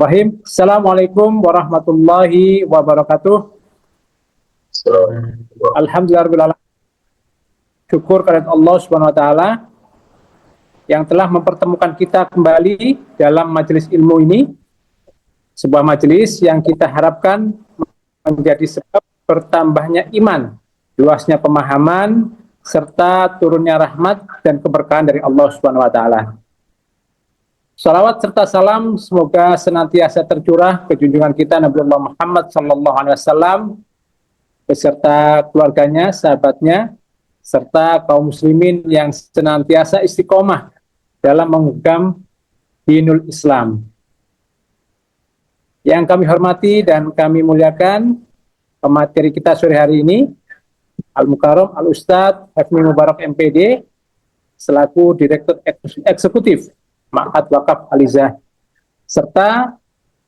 Bismillahirrahmanirrahim. Assalamualaikum warahmatullahi wabarakatuh. Alhamdulillah, syukur kepada Allah Subhanahu wa taala yang telah mempertemukan kita kembali dalam majelis ilmu ini. Sebuah majelis yang kita harapkan menjadi sebab bertambahnya iman, luasnya pemahaman, serta turunnya rahmat dan keberkahan dari Allah Subhanahu wa taala. Salawat serta salam semoga senantiasa tercurah ke junjungan kita Nabi Muhammad SAW beserta keluarganya, sahabatnya, serta kaum muslimin yang senantiasa istiqomah dalam memegang dinul Islam. Yang kami hormati dan kami muliakan, pemateri kita sore hari ini, Al-Mukarram Al-Ustadz Hafni Mubarak MPD, selaku Direktur Eksekutif Ma'had Wakaf Alizah, serta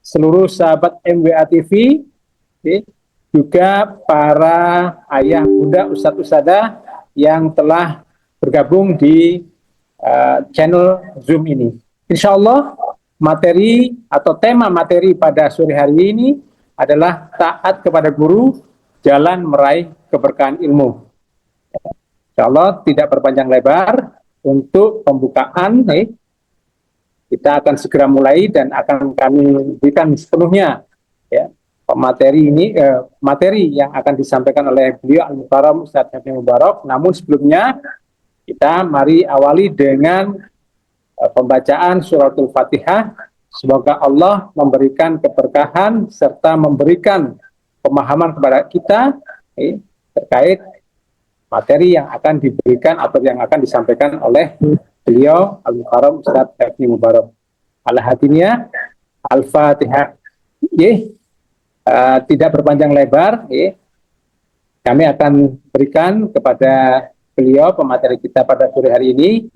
seluruh sahabat MWA TV, juga para ayah, bunda, ustadz, ustadzah yang telah bergabung di channel Zoom ini. Insya Allah materi atau tema materi pada sore hari ini adalah taat kepada guru, jalan meraih keberkahan ilmu. Insya Allah tidak berpanjang lebar, untuk pembukaan kita akan segera mulai dan akan kami berikan sepenuhnya ya materi ini, materi yang akan disampaikan oleh beliau Al-Mukarram Ustadz Hafni Mubarak. Namun sebelumnya kita mari awali dengan pembacaan suratul Fatihah. Semoga Allah memberikan keberkahan serta memberikan pemahaman kepada kita terkait materi yang akan diberikan atau yang akan disampaikan oleh beliau Al-Mukarram Ustadz Hafni Mubarak. Al-Hadiniyah, Al-Fatihah. Tidak berpanjang lebar, kami akan berikan kepada beliau pemateri kita pada sore hari ini.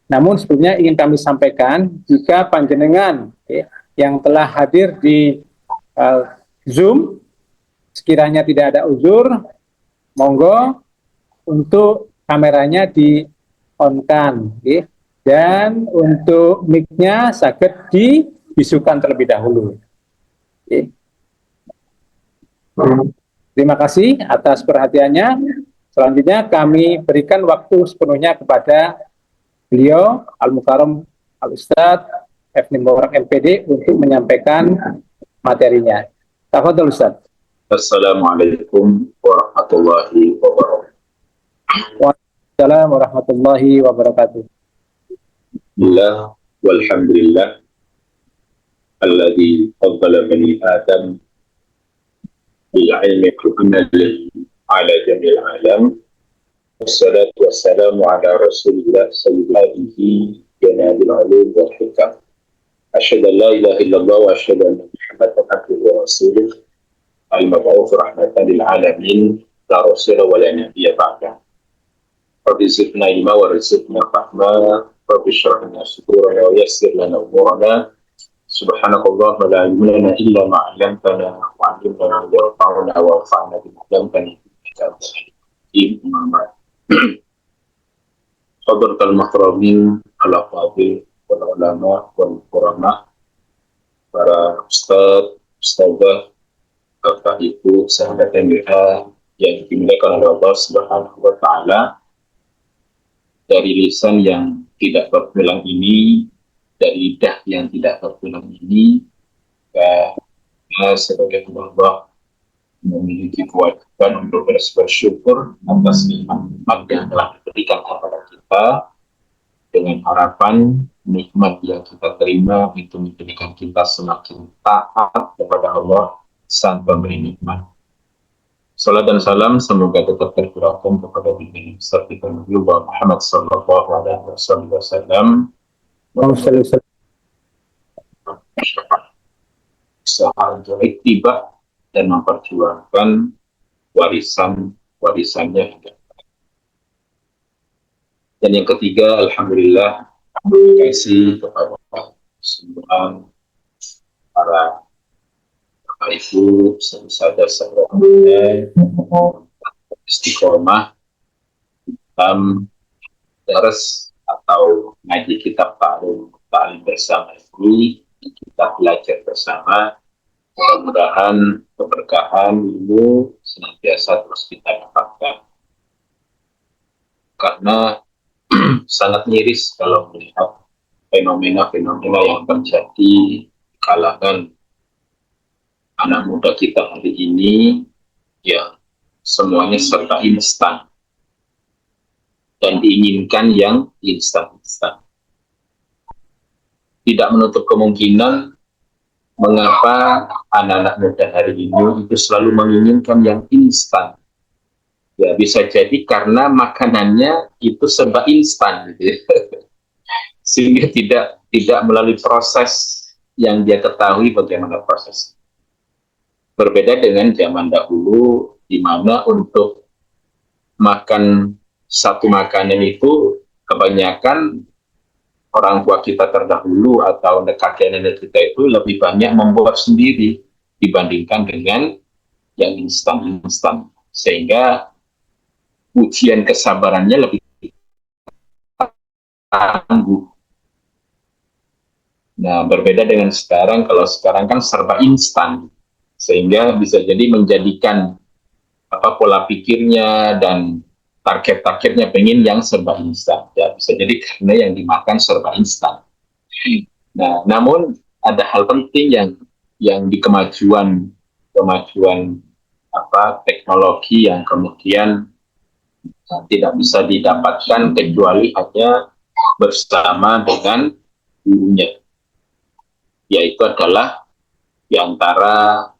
Namun sebelumnya ingin kami sampaikan, jika panjenengan yang telah hadir di Zoom, sekiranya tidak ada uzur, monggo untuk kameranya di-on-kan, dan untuk mic-nya saged dibisukan terlebih dahulu. Terima kasih atas perhatiannya. Selanjutnya kami berikan waktu sepenuhnya kepada beliau Al-Mukarram Al-Ustadz Hafni Mubarak MPD untuk menyampaikan materinya. Tafadhol Ustadz. Assalamualaikum warahmatullahi wabarakatuh. Waalaikumsalam warahmatullahi wabarakatuh. Bismillah walhamdulillah alladzi faddala bani Adam bil ilmi kulli ala jamil alam. Wassalatu wassalamu ala Rasulillah sayyidina janabil ulum wal hikam. Asyhadu an la ilaha illallah wa asyhadu anna Muhammadan abduhu wa rasuluh al-mab'uts rahmatan lil alamin la rasula wa la nabiyya ba'da. Rabbi zidna ilma wa rizqna fahma. Rabbi shrah lana sadrana wa yassir lana umurana. Subhanakallahumma la ilma lana illa ma 'allamtana wa 'allimna warfa'na wa anfa'na bima 'allamtana innaka antal hakim. Hadratal muhtamin al-afadil wal ulama wal qurama, para ustaz, ustazah, bapak ibu, sahabat MBA yang dimuliakan oleh Allah Subhanahu wa taala. Dari lisan yang tidak bertulang ini, dari lidah yang tidak bertulang ini, kita sebagai Allah memiliki kewajiban untuk bersyukur atas nikmat yang telah diberikan kepada kita, dengan harapan nikmat yang kita terima itu menjadikan kita semakin taat kepada Allah sang pemberi nikmat. Salat dan salam semoga tetap tercurahkan kepada Nabi kita Muhammad sallallahu alaihi wasallam. Usaha untuk ittiba dan memperjuangkan warisannya. Dan yang ketiga, alhamdulillah, terima kasih kepada semua para ibu, saudara-saudara istiqomah dalam dars atau ngaji kitab ta'lim bersama ini kita belajar bersama. Mudah-mudahan keberkahan ilmu senantiasa terus kita dapatkan. Karena sangat miris kalau melihat fenomena-fenomena yang terjadi di kalangan anak muda kita hari ini, yang semuanya serba instan dan diinginkan yang instan-instan. Tidak menutup kemungkinan mengapa anak-anak muda hari ini itu selalu menginginkan yang instan. Ya, bisa jadi karena makanannya itu serba instan, gitu ya. Sehingga tidak melalui proses yang dia ketahui bagaimana proses. Berbeda dengan zaman dahulu, di mana untuk makan satu makanan itu kebanyakan orang tua kita terdahulu atau kakek nenek kita itu lebih banyak membuat sendiri dibandingkan dengan yang instan-instan, sehingga ujian kesabarannya lebih tangguh. Nah, berbeda dengan sekarang, kalau sekarang kan serba instan, sehingga bisa jadi menjadikan pola pikirnya dan target-targetnya pengen yang serba instan. Ya, bisa jadi karena yang dimakan serba instan. Nah, namun ada hal penting yang di kemajuan teknologi yang kemudian tidak bisa didapatkan kecuali hanya bersama dengan gurunya, yaitu adalah di antara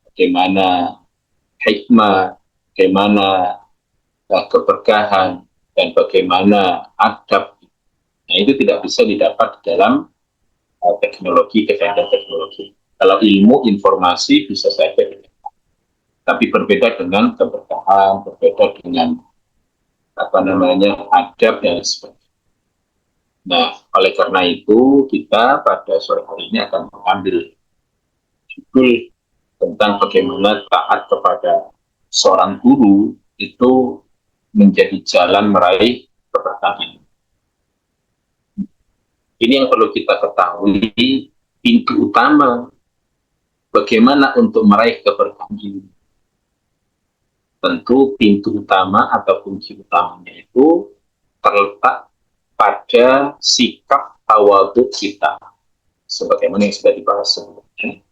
bagaimana hikmah, bagaimana keberkahan, dan bagaimana adab. Nah, itu tidak bisa didapat dalam teknologi, kekayaan teknologi. Kalau ilmu, informasi bisa saja, tapi berbeda dengan keberkahan, berbeda dengan adab dan sebagainya. Nah, oleh karena itu kita pada sore hari ini akan mengambil judul tentang bagaimana taat kepada seorang guru itu menjadi jalan meraih keberkahan. Ini yang perlu kita ketahui, pintu utama bagaimana untuk meraih keberkahan ini. Tentu pintu utama atau kunci utamanya itu terletak pada sikap tawadhu kita, sebagaimana yang sudah dibahas sebelumnya.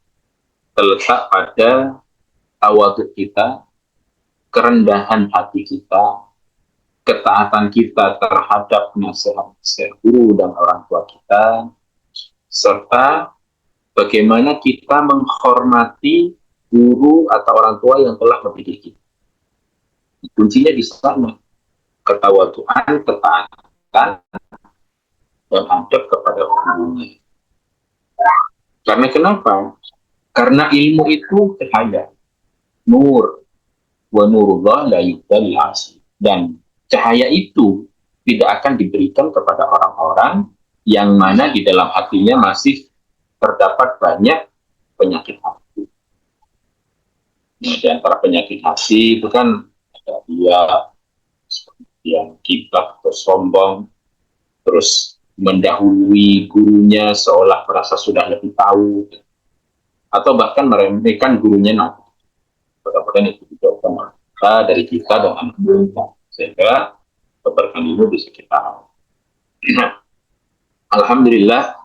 Terletak pada tawadhu kita, kerendahan hati kita, ketaatan kita terhadap nasihat guru dan orang tua kita, serta bagaimana kita menghormati guru atau orang tua yang telah mendidik kita. Kuncinya di sana, ketawaduan, ketaatan, dan adab kepada gurunya. Karena kenapa? Karena ilmu itu cahaya, nur, wa nurullah la yudhal asli. Dan cahaya itu tidak akan diberikan kepada orang-orang yang mana di dalam hatinya masih terdapat banyak penyakit hati. Nah, di antara penyakit hati itu kan ada dia yang gibah atau sombong, terus mendahului gurunya seolah merasa sudah lebih tahu, atau bahkan meremehkan gurunya. Nah, mudah-mudahan itu dijauhkan dari kita dan anak kita, sehingga keberkahan ilmu bisa kita. Alhamdulillah,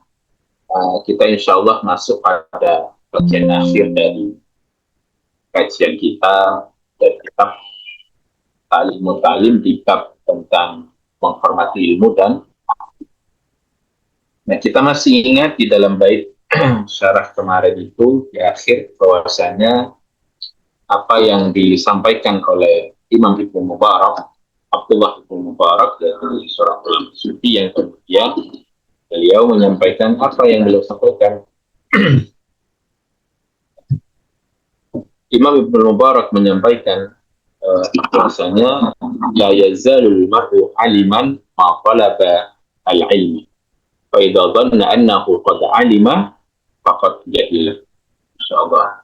kita insya Allah masuk pada bagian akhir dari kajian kita dari kitab Ta'limut Ta'lim, di bab tentang menghormati ilmu. Dan nah, kita masih ingat di dalam bait syarah kemarin itu di akhir bahwasanya apa yang disampaikan oleh Imam Ibnu Mubarak, Abdullah Ibnu Mubarak, dari seorang ulama sufi, yang kemudian beliau menyampaikan apa yang beliau sampaikan. Imam Ibnu Mubarak menyampaikan bahwasanya la yazalul mar'u aliman ma talaba al-ilmi fa idza dhanna annahu qad alima faqad jahila. Insyaallah.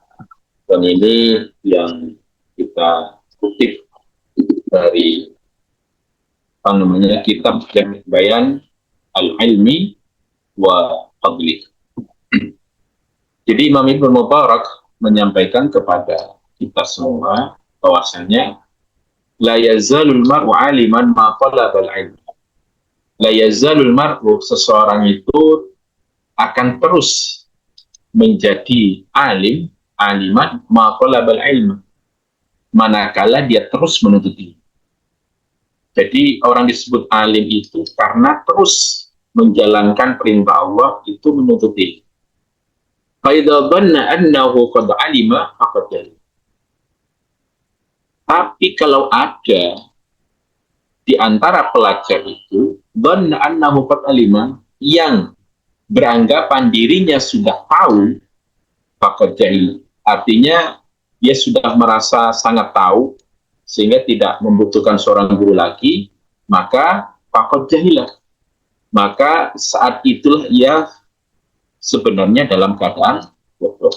Dan ini yang kita kutip dari kitab Jami' Bayan al-Ilmi wa Fadli. Jadi Imam Ibnu Mubarak menyampaikan kepada kita semua bahwasanya la yazalul mar'u aliman ma talabal ilm. La yazalul mar'u, seseorang itu akan terus menjadi aliman ma talabal ilm, manakala dia terus menuntut ilmu. Jadi orang disebut alim itu karena terus menjalankan perintah Allah, itu menuntut ilmu. Fa idza dhanna annahu qad alima faqad jahil. Tapi kalau ada di antara pelajar itu dhanna annahu qad alima, yang beranggapan dirinya sudah tahu, faqad jahil. Artinya dia sudah merasa sangat tahu sehingga tidak membutuhkan seorang guru lagi, maka faqad jahilah. Maka saat itulah ia sebenarnya dalam keadaan bodoh.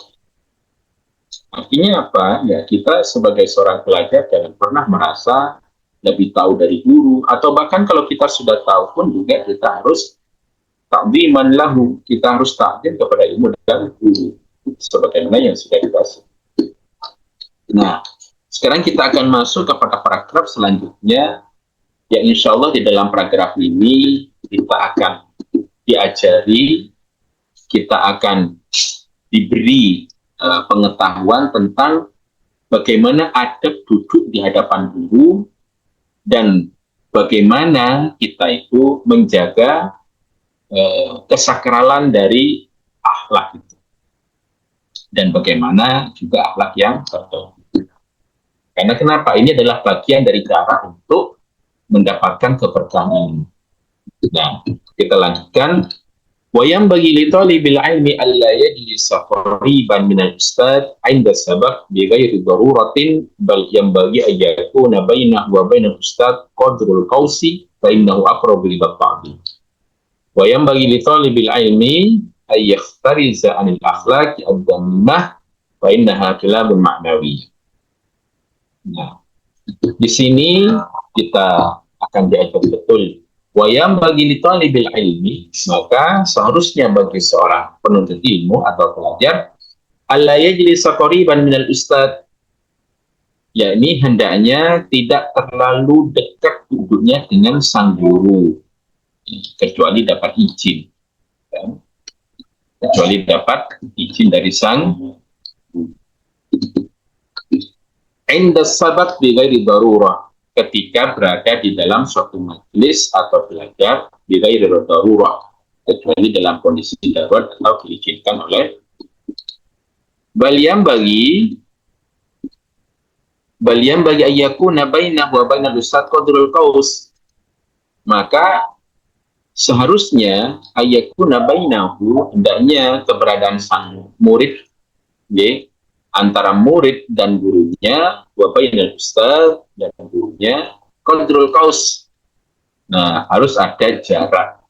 Artinya apa? Ya, kita sebagai seorang pelajar jangan pernah merasa lebih tahu dari guru, atau bahkan kalau kita sudah tahu pun juga kita harus ta'dhiman lahu, kita harus takdim kepada ilmu dan guru sebagaimana yang sudah dibahas. Nah, sekarang kita akan masuk kepada paragraf selanjutnya, yang insya Allah di dalam paragraf ini kita akan diajari, kita akan diberi pengetahuan tentang bagaimana adab duduk di hadapan guru, dan bagaimana kita itu menjaga kesakralan dari akhlak itu, dan bagaimana juga akhlak yang tertentu. Karena kenapa? Ini adalah bagian dari cara untuk mendapatkan keberkahan ini. Nah, kita lanjutkan. Wayam bagi li talibil ilmi alla yajlisa qariban min al-ustad 'inda sabaq bi ghairi daruratin, bal yanbaghi an yakuna bainahu wa bain al-ustad qadrul qawsi fa innahu aqrabu ila at-ta'dil. Wayam bagi li talibil ilmi ay yakhtariza 'anil akhlaq ad-dammah fa innaha kilabun ma'nawi. Nah, di sini kita akan diajar betul. Wayam bagi li talibil ilmi, maka seharusnya bagi seorang penuntut ilmu atau pelajar, alla yajlisa qariban minal ustad, yakni hendaknya tidak terlalu dekat duduknya dengan sang guru, kecuali dapat izin, kecuali dapat izin dari sang guru. Inda sabaq bi ghairi darurah, ketika berada di dalam suatu majelis atau belajar bi ghairi darurah, kecuali dalam kondisi darurat atau diizinkan oleh. Balian bagi ayyakuna bainahu wa bainal ustad qadrul qaus, maka seharusnya ayyakuna bainahu, hendaknya keberadaan sang murid, antara murid dan gurunya, wa bainal ustaz dan gurunya, qadrul qaus. Nah, harus ada jarak.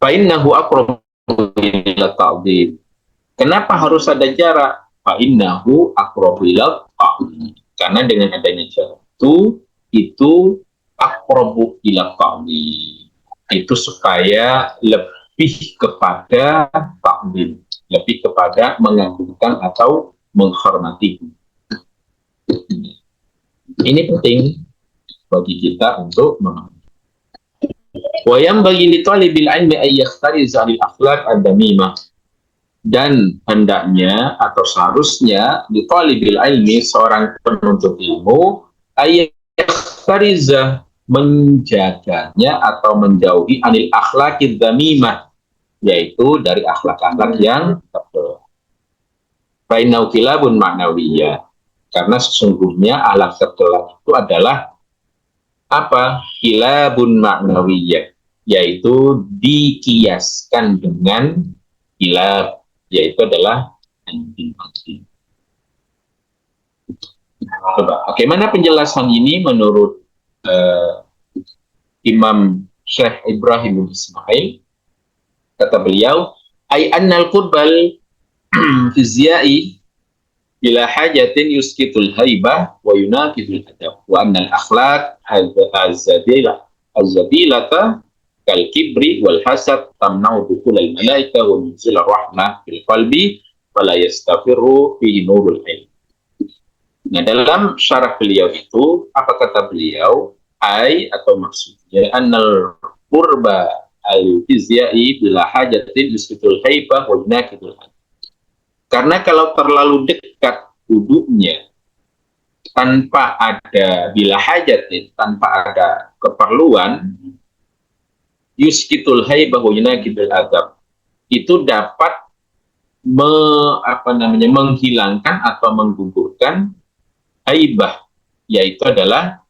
Fa innahu aqrabu ila ta'dil. Kenapa harus ada jarak? Fa innahu aqrabu ila ta'dil. Karena dengan adanya jarak itu aqrabu ila ta'dil. Itu supaya lebih kepada takdim, lebih kepada mengagungkan atau menghormati. Ini penting bagi kita untuk memahami. Wa yanbaghi li talibil ilmi ay yakhtariza lil akhlaq ad-damimah, dan hendaknya atau seharusnya li talibil ilmi, seorang penuntut ilmu, ay yakhtariza, menjaganya atau menjauhi anil akhlaqid damimah, yaitu dari akhlak-akhlak yang tercela. Fainau kilabun ma'nawiyah, karena sesungguhnya akhlak tercela itu adalah apa? Kilabun ma'nawiyah, yaitu dikiaskan dengan kilab, yaitu adalah anjing-anjing. Coba, bagaimana penjelasan ini menurut Imam Syekh Ibrahim bin Ismail? Kata beliau, ay annal qurbal fizyai bila hajatin yuskitul haibah wa yunaqidul adab, wa annal akhlaq az-zadilata kal kibri wal hasad tamna'u dukhulal malaika wa nuzulur rahmah fil qalbi fala yastafiru fi nurul ilm. Nah, dalam syarah beliau itu, apa kata beliau? Atau maksudnya annal qurba al-fizyai bila hajatin bisbitul haibah wa yunakidul hadith. Karena kalau terlalu dekat duduknya tanpa ada bila hajatin, tanpa ada keperluan, yuskitul haibah wa yunakidul adab, itu dapat menghilangkan atau menggugurkan haibah, yaitu adalah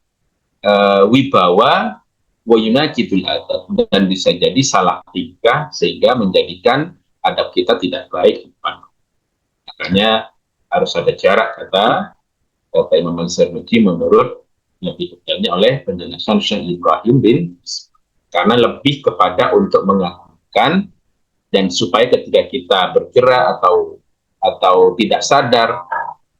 wibawa wa yunakidul adab, dan bisa jadi salah tingkah sehingga menjadikan adab kita tidak baik. Makanya harus ada jarak, kata Imam Al-Zarnuji menurut yang dikutipnya oleh penjelasan Syekh Ibrahim bin, karena lebih kepada untuk mengagumkan dan supaya ketika kita bergerak atau tidak sadar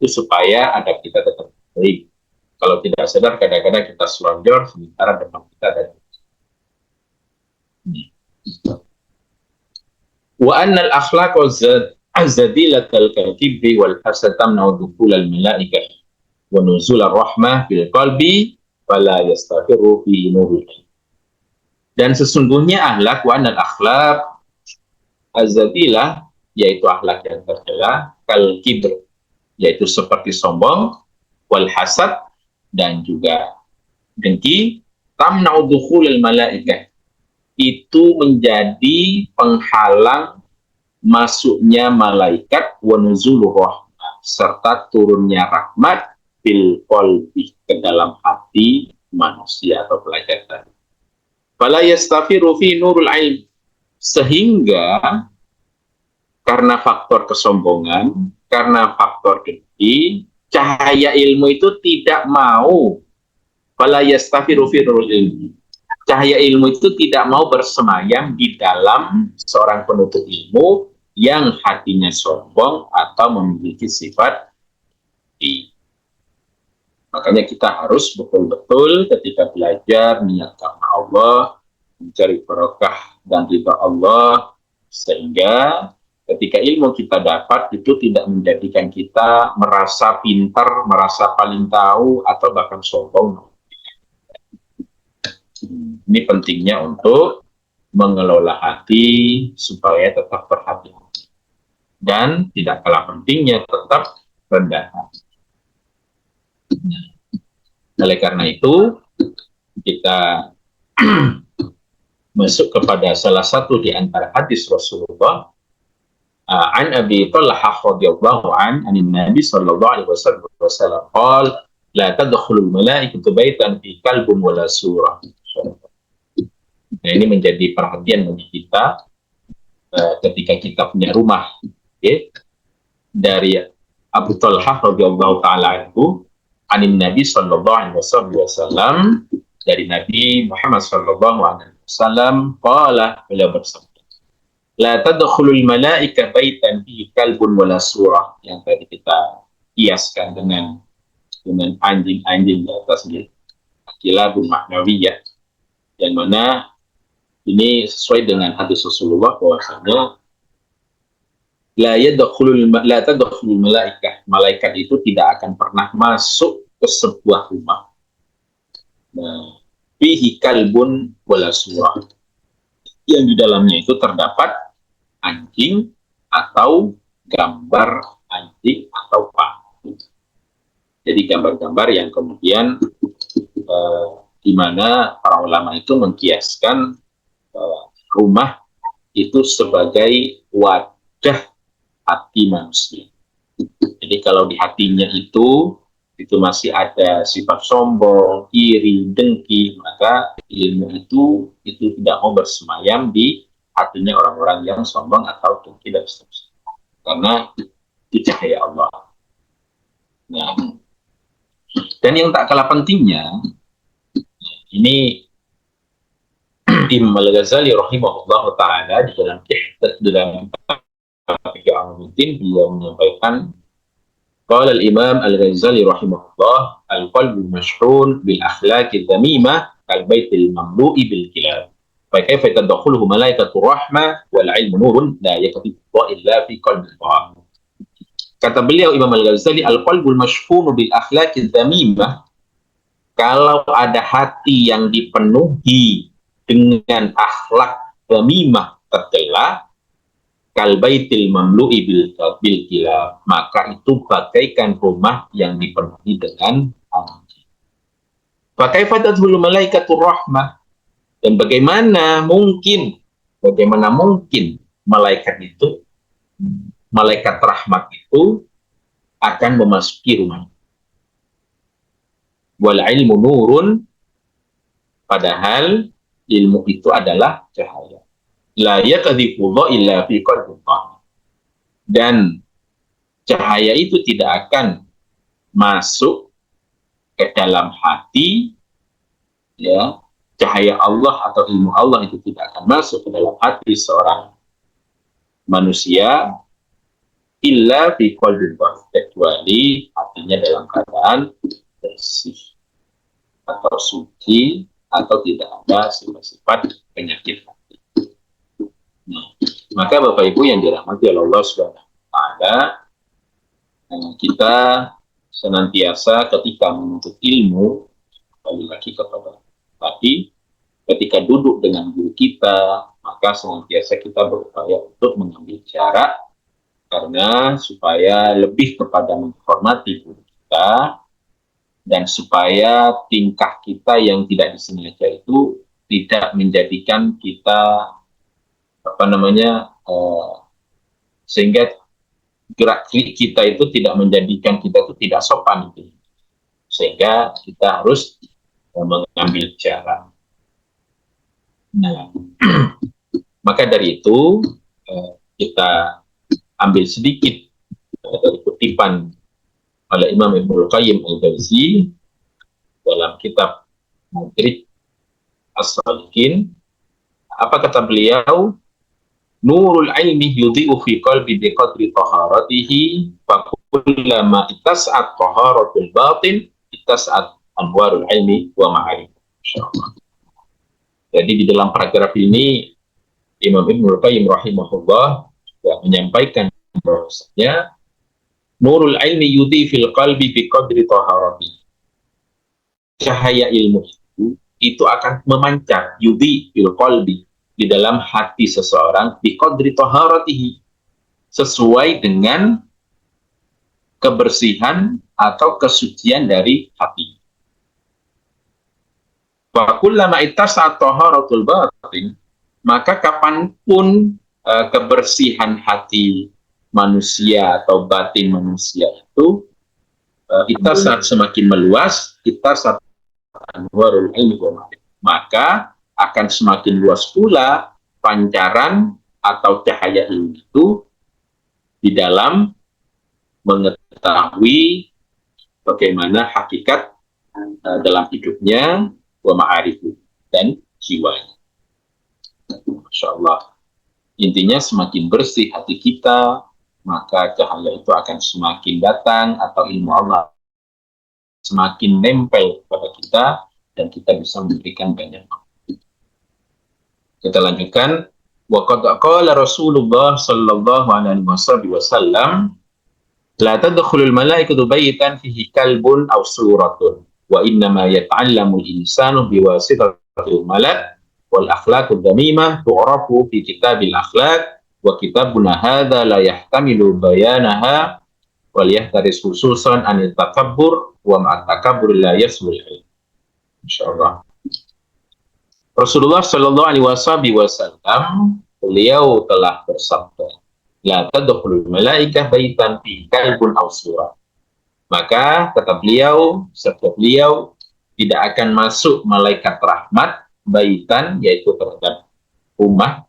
itu supaya adab kita tetap baik. Kalau tidak sadar kadang-kadang kita selonjor sementara depan kita ada. Wa annal akhlaq azadilatal kibri wal hasad tamna'u dukhulal malaikah wa nuzular rahmah fil qalbi fala yastafiru fi nuril. Dan sesungguhnya akhlak, wa annal akhlaq azadilah, yaitu akhlak yang tercela, kal kibr, yaitu seperti sombong, wal hasad, dan juga dengki, tamna'u dukhulal malaikah, itu menjadi penghalang masuknya malaikat, wa nuzulur rahmah, serta turunnya rahmat fil qalbi, ke dalam hati manusia atau pelajar tadi. Fala yastafiru fi nurul ilm, sehingga karena faktor kesombongan, karena faktor dengki, cahaya ilmu itu tidak mau. Fala yastafiru fi nurul ilm, cahaya ilmu itu tidak mau bersemayam di dalam seorang penuntut ilmu yang hatinya sombong atau memiliki sifat di. Makanya kita harus betul-betul ketika belajar niat karena Allah, mencari barokah dan ridha Allah, sehingga ketika ilmu kita dapat itu tidak menjadikan kita merasa pintar, merasa paling tahu, atau bahkan sombong. Ini pentingnya untuk mengelola hati supaya tetap berhati-hati, dan tidak kalah pentingnya tetap rendah hati. Oleh karena itu kita masuk kepada salah satu di antara hadis Rasulullah, an Abi Talhah radhiyallahu anin Nabi sallallahu alaihi wasallam qala la tadkhulul malaikatu baitan fi kalbun wala surah. Nah, ini menjadi perhatian bagi kita ketika kita punya rumah, okay? Dari Abu Talhah radhiyallahu taala anhu anin Nabi sallallahu alaihi wasallam, dari Nabi Muhammad sallallahu alaihi wasallam, qala, beliau bersabda, la tadkhulul malaika baitan fi kalbun wala surah, yang tadi kita kiaskan dengan anjing-anjing di atas kilabun maknawiyah, yang mana ini sesuai dengan hadis Rasulullah bahwasanya la tadkhulul malaikah, malaikat itu tidak akan pernah masuk ke sebuah rumah. Nah, fihi kalbun wala surah, yang di dalamnya itu terdapat anjing atau gambar anjing atau patung. Jadi gambar-gambar yang kemudian di mana para ulama itu mengkiaskan rumah itu sebagai wadah hati manusia. Jadi kalau di hatinya itu masih ada sifat sombong, iri, dengki, maka ilmu itu tidak mau bersemayam di hatinya orang-orang yang sombong atau dengki dan seterusnya. Karena itu cahaya Allah. Nah, dan yang tak kalah pentingnya, ini Imam Al-Ghazali rahimahullah ta'ala di dalam beliau menyampaikan, qala al-Imam Al-Ghazali rahimahullah, al-qalbu mashhun bil akhlaqi dhamimah kal baitil mamlu'i bil kilab. فكيف تدخله ملائكة الرحمة والعلم نور لا يكتب إلا في قلب الله. Kata beliau Imam Al-Ghazali, al-qalbul mashhunu bil akhlaqi dzamimah, kalau ada hati yang dipenuhi dengan akhlak dzamimah tercela, kal baitil mamlu'i bil kilab, maka itu bagaikan rumah yang dipenuhi dengan anjing. Fa kaifa tadkhulu malaikatur rahmah, dan bagaimana mungkin malaikat rahmat itu akan memasuki rumah. Wal ilmu nurun, padahal ilmu itu adalah cahaya. La yakdhifu illa fi qalbi. Dan cahaya itu tidak akan masuk ke dalam hati, ya, cahaya Allah atau ilmu Allah itu tidak akan masuk ke dalam hati seorang manusia illa fi qalbi, kecuali hatinya dalam keadaan bersih atau suci atau tidak ada sifat-sifat penyakit hati. Nah, maka Bapak Ibu yang dirahmati oleh Allah Subhanahu wa taala, kita senantiasa ketika menuntut ilmu, kembali lagi kepada tadi, ketika duduk dengan guru kita, maka senantiasa kita berupaya untuk mengambil jarak, karena supaya lebih kepada menghormati guru kita, dan supaya tingkah kita yang tidak disengaja itu tidak menjadikan kita sehingga gerak-gerik kita itu tidak menjadikan kita itu tidak sopan gitu. Sehingga kita harus mengambil jarak. Nah, maka dari itu kita ambil sedikit dari kutipan oleh Imam Ibnu Qayyim Al-Jauzi dalam kitab Madrid As-Salikin. Apa kata beliau? Nurul ilmi yudhi'u fi qalbi biqadri taharatihi, fa kullama ittas'at taharatul batin ittas'at anwarul ilmi wa ma'arif. Insyaallah. Jadi di dalam paragraf ini Imam Ibnu Qayyim rahimahullah menyampaikan bahwasanya nurul ilmi yudhi fil qalbi biqadri taharatihi, cahaya ilmu itu akan memancar, yudhi fil qalbi, di dalam hati seseorang, biqadri taharatihi, sesuai dengan kebersihan atau kesucian dari hati. Wa kullama ittasa'at taharatul batin, maka kapanpun kebersihan hati manusia atau batin manusia itu ittasa'at semakin meluas, ittasa'at anwarul ilmi wa ma'rifah, maka akan semakin luas pula pancaran atau cahaya ilmu itu di dalam mengetahui bagaimana hakikat dalam hidupnya, wa ma'arifu, dan jiwanya. Masya Allah. Intinya semakin bersih hati kita, maka cahaya itu akan semakin datang atau ilmu Allah semakin nempel pada kita dan kita bisa memberikan banyak. Kita lanjutkan. Wa qad qala Rasulullah sallallahu alaihi wasallam, la tadkhulul malaikatu baitan fihi kalbun aw suratun, wa innama yata'allamu al-insanu biwasitatil malak wal akhlaqud damimah tu'rafu fi kitabil akhlaq, wa kitabuna hadza la yahtamilu bayanaha wal yahtaris khususan anil takabbur wa ma'at takabbur la yasul. Insyaallah. Rasulullah Shallallahu Alaihi Wasallam beliau telah bersabda, la tadkhulul malaikah baitan fi kalbun aw surah. Maka kata beliau, sabda beliau, tidak akan masuk malaikat rahmat baitan, yaitu terhadap rumah,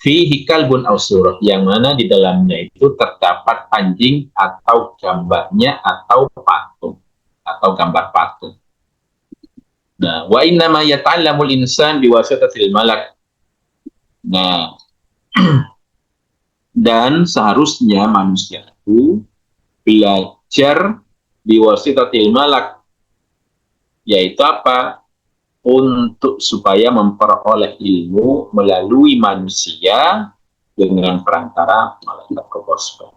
fihi kalbun aw surah, yang mana di dalamnya itu terdapat anjing atau gambarnya atau patung atau gambar patung. Nah, wa inna ma yata'allamul insan biwasitatil malak. Nah, dan seharusnya manusia itu belajar biwasitatil malak, yaitu apa? untuk supaya memperoleh ilmu melalui manusia dengan perantara malaikat Allah.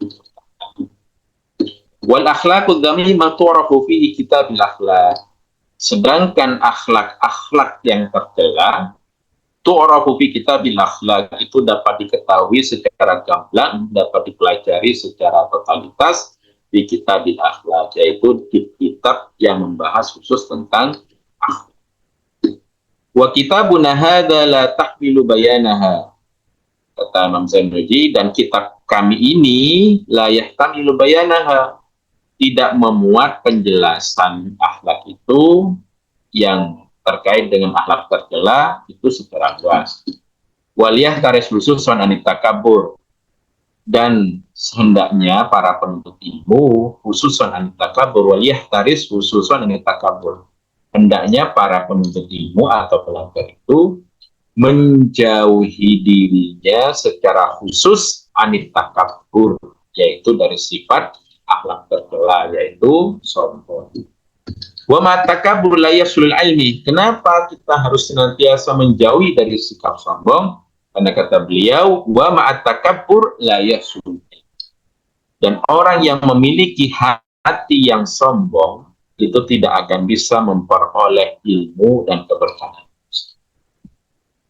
Wal akhlaqud dhamimah tu'rafu fihi kitabil akhlaq. Sedangkan akhlak-akhlak yang tercela tu'rafu fi kitabil akhlaq itu dapat diketahui secara gamblang, dapat dipelajari secara totalitas di kitabil akhlaq, yaitu di kitab yang membahas khusus tentang akhlak. Wa kitabuna hadza la tahmilu bayanaha, kata Imam Zainuddin, dan kitab kami ini la yahtamilu bayanaha, tidak memuat penjelasan akhlak itu yang terkait dengan akhlak tercela itu secara luas. Waliyah taris khususan anita kabur, dan sehendaknya para penuntut ilmu khususan anita kabur, waliyah taris khususan anita kabur, hendaknya para penuntut ilmu atau pelajar itu menjauhi dirinya secara khusus anita kabur, yaitu dari sifat akhlak tercela, yaitu sombong. Wa ma takabbur la yasulul ilmi. Kenapa kita harus senantiasa menjauhi dari sikap sombong? Karena kata beliau, wa ma takabbur la yasulul ilmi. Dan orang yang memiliki hati yang sombong itu tidak akan bisa memperoleh ilmu dan keberkahan.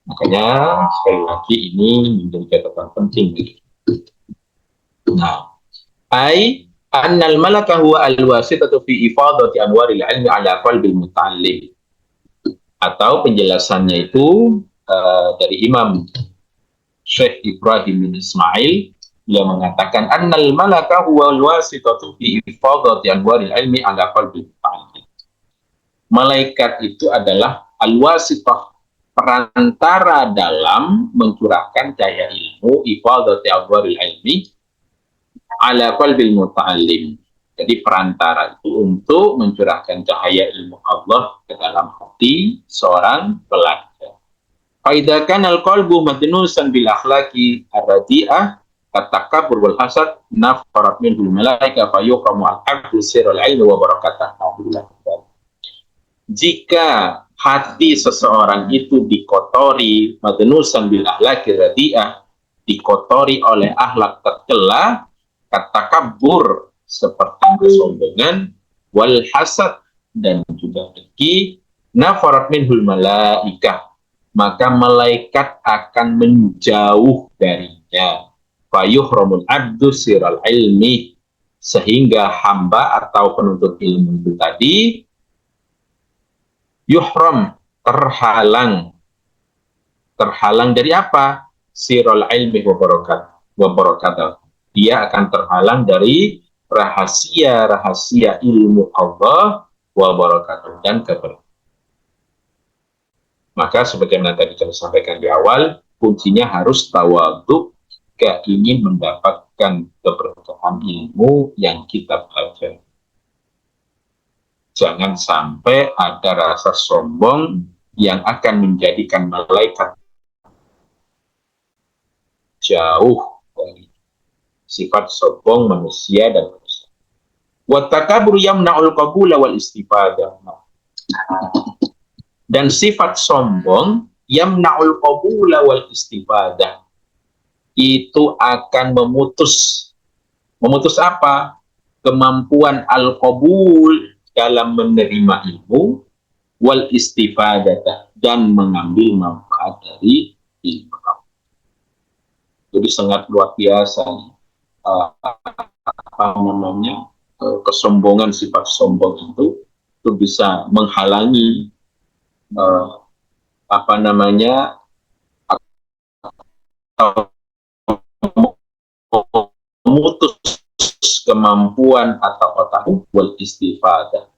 Makanya sekali lagi ini menjadi catatan penting. Nah, annal malaka huwa al-wasitatu fi ifadati anwaril ilmi ala qalbil muta'allim. Atau penjelasannya itu dari Imam Syekh Ibrahim bin Ismail, dia mengatakan annal malaka huwa al-wasitatu fi ifadati anwaril ilmi ala qalbil muta'allim. Malaikat itu adalah al-wasitah, perantara dalam mencurahkan cahaya ilmu, ifadati anwaril ilmi ala qalbil muta'allim. Jadi perantara itu untuk mencurahkan cahaya ilmu Allah ke dalam hati seorang pelajar. Fa kanal qalbu madnusan bil akhlaqi ar-radi'ah at-takabbur wal hasad nafarat minhul malaika fa yuqamu al-'abdu sirrul ilmi wa barakatuh. Jika hati seseorang itu dikotori madnusan bil akhlaqi ar-radi'ah, dikotori oleh akhlak tercela, takabur seperti kesombongan, wal hasad dan juga dengki, nafarat minhul malaikah, maka malaikat akan menjauh darinya. Fayuhramul abdu siral ilmi, sehingga hamba atau penuntut ilmu itu tadi yuhram, terhalang dari apa? Siral ilmi wa barakatuh. Dia akan terhalang dari rahasia-rahasia ilmu Allah wa barakatuh dan keberkahan. Maka sebagaimana tadi kami sampaikan di awal, kuncinya harus tawadhu, ingin mendapatkan keberkahan ilmu yang kita pelajari. Jangan sampai ada rasa sombong yang akan menjadikan malaikat jauh dari sifat sombong manusia dan manusia. Wa takabur yamna'ul qabula wal istifadah. Dan sifat sombong yamna'ul qabula wal istifadah, itu akan memutus apa? Kemampuan al-qabul dalam menerima ilmu, wal istifadah dan mengambil manfaat dari ilmu. Jadi sangat luar biasa kesombongan, sifat sombong itu bisa menghalangi memutus kemampuan atau otak wal istifadah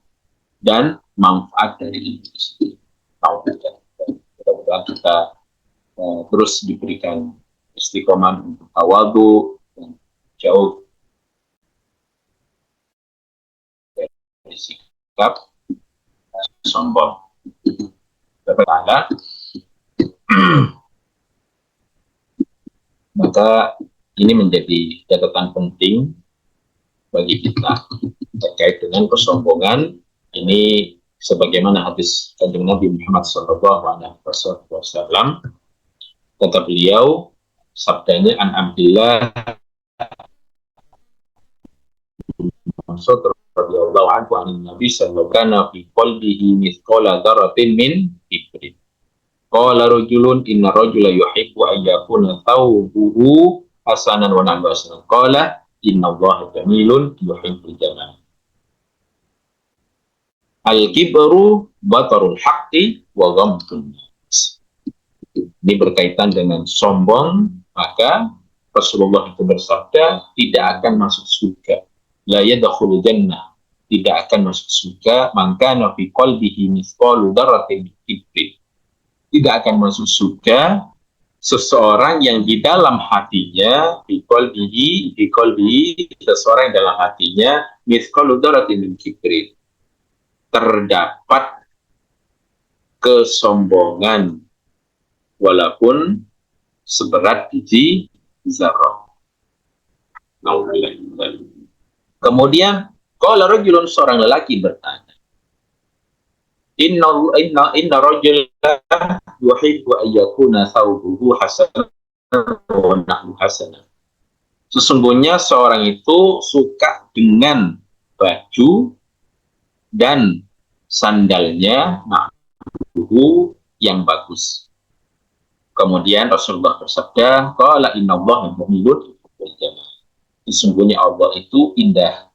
dan manfaat dari ilmu itu. Mudah-mudahan kita terus diberikan istiqomah untuk tawadhu dan jauh dari sikap sombong. Berkata, maka ini menjadi catatan penting bagi kita terkait dengan kesombongan. Ini sebagaimana hadis kanjeng Nabi Muhammad sallallahu alaihi wasallam, kata beliau, sabdanya, an Abdillah Mas'ud radhiyallahu anhu an Nabi sallallahu alaihi wasallam fi qalbihi mithqala dzarratin min kibrin. Qala rajulun inna rajula yuhibbu an yakuna thawbuhu hasanan wa nahnu hasanan. Qala inna Allaha jamilun yuhibbul jamal. Al-kibru batarul haqqi wa ghamtun nas. Ini berkaitan dengan sombong, maka Rasulullah itu bersabda, tidak akan masuk surga. La yadkhulul jannah, tidak akan masuk surga, maka fi qalbihi mithqalu dzarratin min kibrin. Tidak akan masuk surga seseorang yang di dalam hatinya, fi qalbihi, seseorang yang dalam hatinya mithqalu dzarratin min kibrin, terdapat kesombongan walaupun seberat biji zarah. Kemudian qala rajulun, seorang lelaki bertanya, Inna rajulan yuhibbu an yakuna thawbuhu hasanan wa nahnu hasanan. Sesungguhnya seorang itu suka dengan baju dan sandalnya nahnu yang bagus. Kemudian Rasulullah bersabda, qala innallaha jamilun yuhibbul jamal. Sesungguhnya Allah itu indah,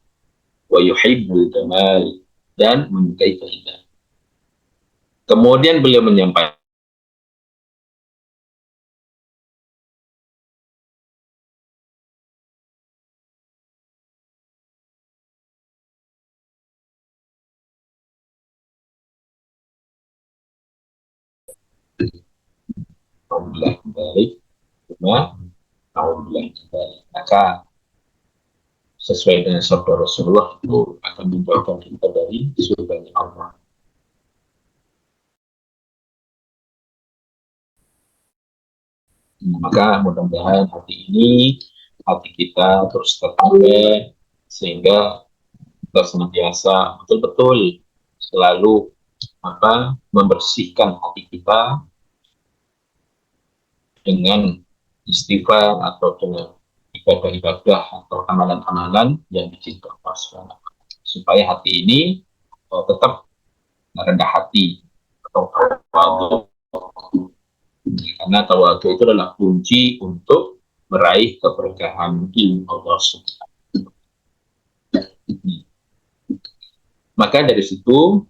wa yuhibbul jamal, dan menyukai keindahan. Kemudian beliau menyampaikan, maka sesuai dengan sabda Rasulullah itu akan menjauhkan kita dari surga Allah. Maka mudah-mudahan hati kita terus terpakai sehingga kita senantiasa betul-betul selalu membersihkan hati kita dengan istighfar atau dengan ibadah-ibadah atau amalan-amalan yang dicintai Allah, supaya hati ini tetap rendah hati atau tawadhu. Karena tawadhu itu adalah kunci untuk meraih keberkahan ilmu Allah Subhanahu. Maka dari situ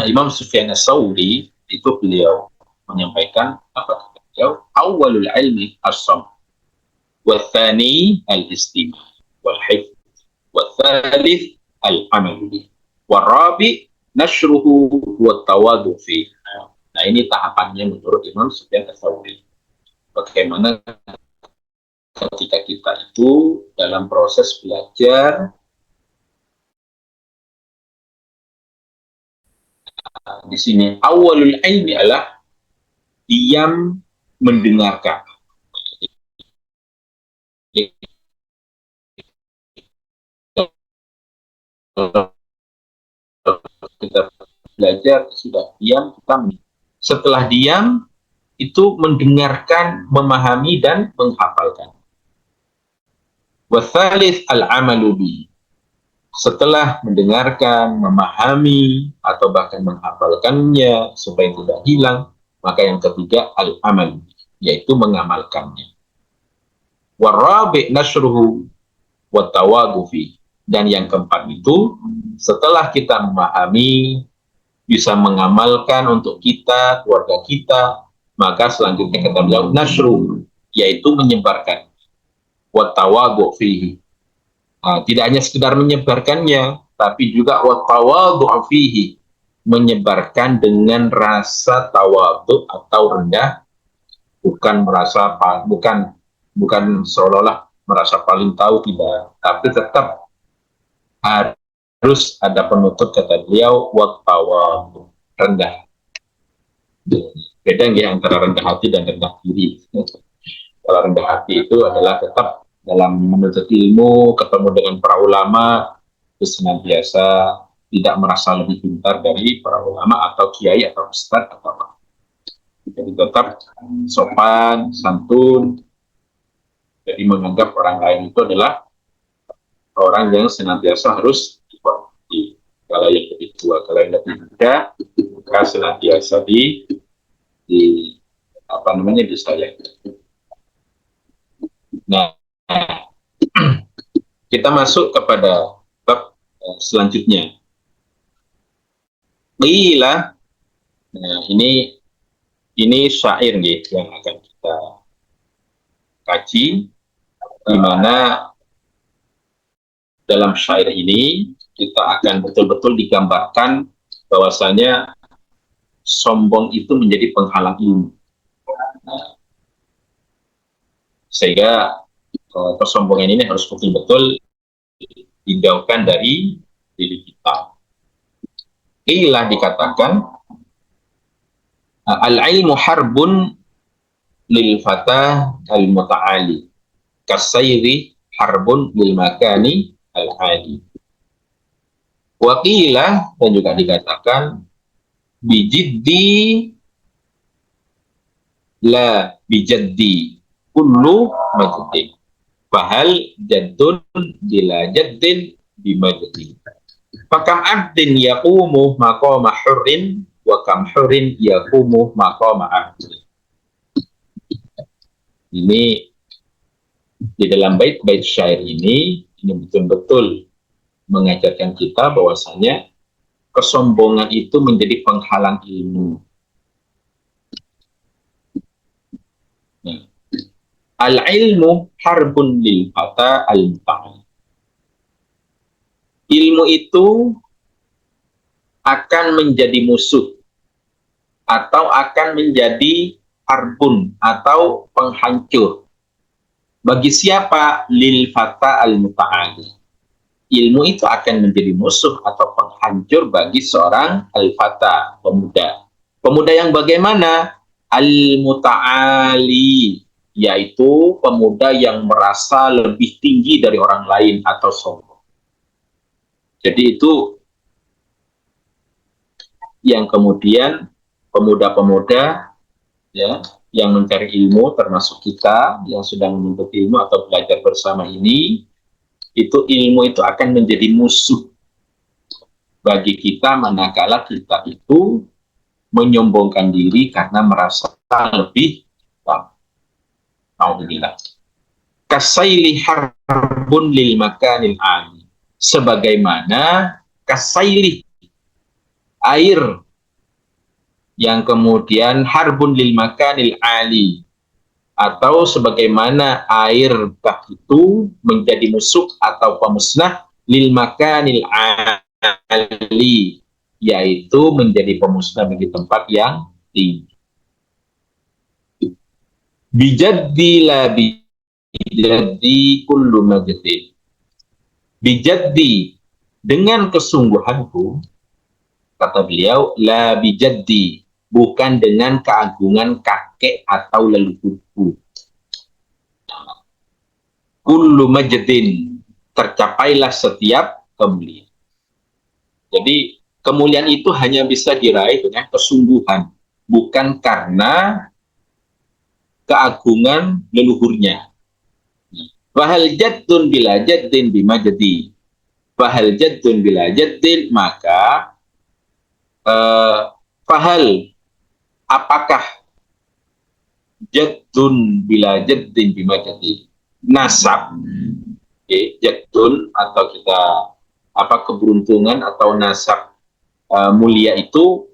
Imam Sufyan Ats-Tsauri itu beliau menyampaikan apa? Beliau awalul ilmi as-sam, wa tsani al-istima' wal hifz, wa tsalits al-amal bih, wa rabi' nashruhu wa tawadu fi. Nah, ini tahapannya menurut Imam Sufyan Ats-Tsauri. Bagaimana ketika kita itu dalam proses belajar, di sini awalul ilmi adalah diam mendengarkan. Kita belajar sudah diam, kita setelah diam itu mendengarkan, memahami dan menghafalkan. Wasalis al-amalu bi. Setelah mendengarkan, memahami atau bahkan menghafalkannya supaya tidak hilang, maka yang ketiga al-amal, yaitu mengamalkannya. Warabi' nashruhu wa tawadu fi. Dan yang keempat itu, setelah kita memahami, bisa mengamalkan untuk kita, keluarga kita, maka selanjutnya kata beliau nashruhu, yaitu menyebarkan. Wa tawadu fihi. Tidak hanya sekedar menyebarkannya, tapi juga wa tawadu fihi, menyebarkan dengan rasa tawadhu atau rendah, bukan merasa bukan seolah-olah merasa paling tahu, tidak, tapi tetap harus ada penutup, kata beliau, wa tawadhu, rendah. Beda ya antara rendah hati dan rendah diri. Kalau rendah hati itu adalah tetap dalam menuntut ilmu, ketemu dengan para ulama, itu senantiasa tidak merasa lebih pintar dari para ulama atau kiai atau ustadz atau apa. Jadi tetap sopan, santun, jadi menganggap orang lain itu adalah orang yang senantiasa harus dihormati. Kalau yang lebih tua, kalau yang lebih muda, maka senantiasa di apa namanya disayangi. Nah, kita masuk kepada bab selanjutnya. Qila, nah ini syair nih yang akan kita kaji, di mana dalam syair ini kita akan betul-betul digambarkan bahwasanya sombong itu menjadi penghalang ilmu. Nah, sehingga kesombongan ini harus betul-betul dijauhkan dari diri kita. Inilah dikatakan al-ilmu harbun lil fata al-muta'ali kasayri harbun lil makani al-ali. Wakilah, dan juga dikatakan bijiddi la bijaddi kullu majdin fahal jaddun bila jaddin bimajdin fakam abdin yaqumu maqama hurrin wa kam hurrin yaqumu maqama abdin. Ini di dalam bait-bait syair ini betul-betul mengajarkan kita bahwasanya kesombongan itu menjadi penghalang ilmu. Nah, al-ilmu harbun lil fata al-muta'al. Ilmu itu akan menjadi musuh atau akan menjadi harbun atau penghancur bagi siapa? Lil fata al-muta'al. Ilmu itu akan menjadi musuh atau penghancur bagi seorang al-fata, pemuda. Pemuda yang bagaimana? Al-muta'ali, yaitu pemuda yang merasa lebih tinggi dari orang lain atau sombong. Jadi itu yang kemudian pemuda-pemuda ya yang mencari ilmu, termasuk kita yang sedang menuntut ilmu atau belajar bersama ini, itu ilmu itu akan menjadi musuh bagi kita manakala kita itu menyombongkan diri karena merasa lebih Alhamdulillah. Kasaili harbun lil makanil ali. Sebagaimana kasaili, air yang kemudian harbun lil makanil ali, atau sebagaimana air bah itu menjadi musuh atau pemusnah lil makanil ali, yaitu menjadi pemusnah bagi tempat yang tinggi. Bijaddi la bijaddi kullu majdin. Bijaddi, dengan kesungguhanku, kata beliau, la bijaddi, bukan dengan keagungan kakek atau leluhurku. Kullu majdin, tercapailah setiap kemuliaan. Jadi kemuliaan itu hanya bisa diraih dengan kesungguhan, bukan karena keagungan leluhurnya. Fahal jaddun bila jaddin bimajdi. Fahal jaddun bila jaddin, maka fahal, apakah jaddun bila jaddin bimajdi, nasab, jaddun atau kita keberuntungan atau nasab mulia itu,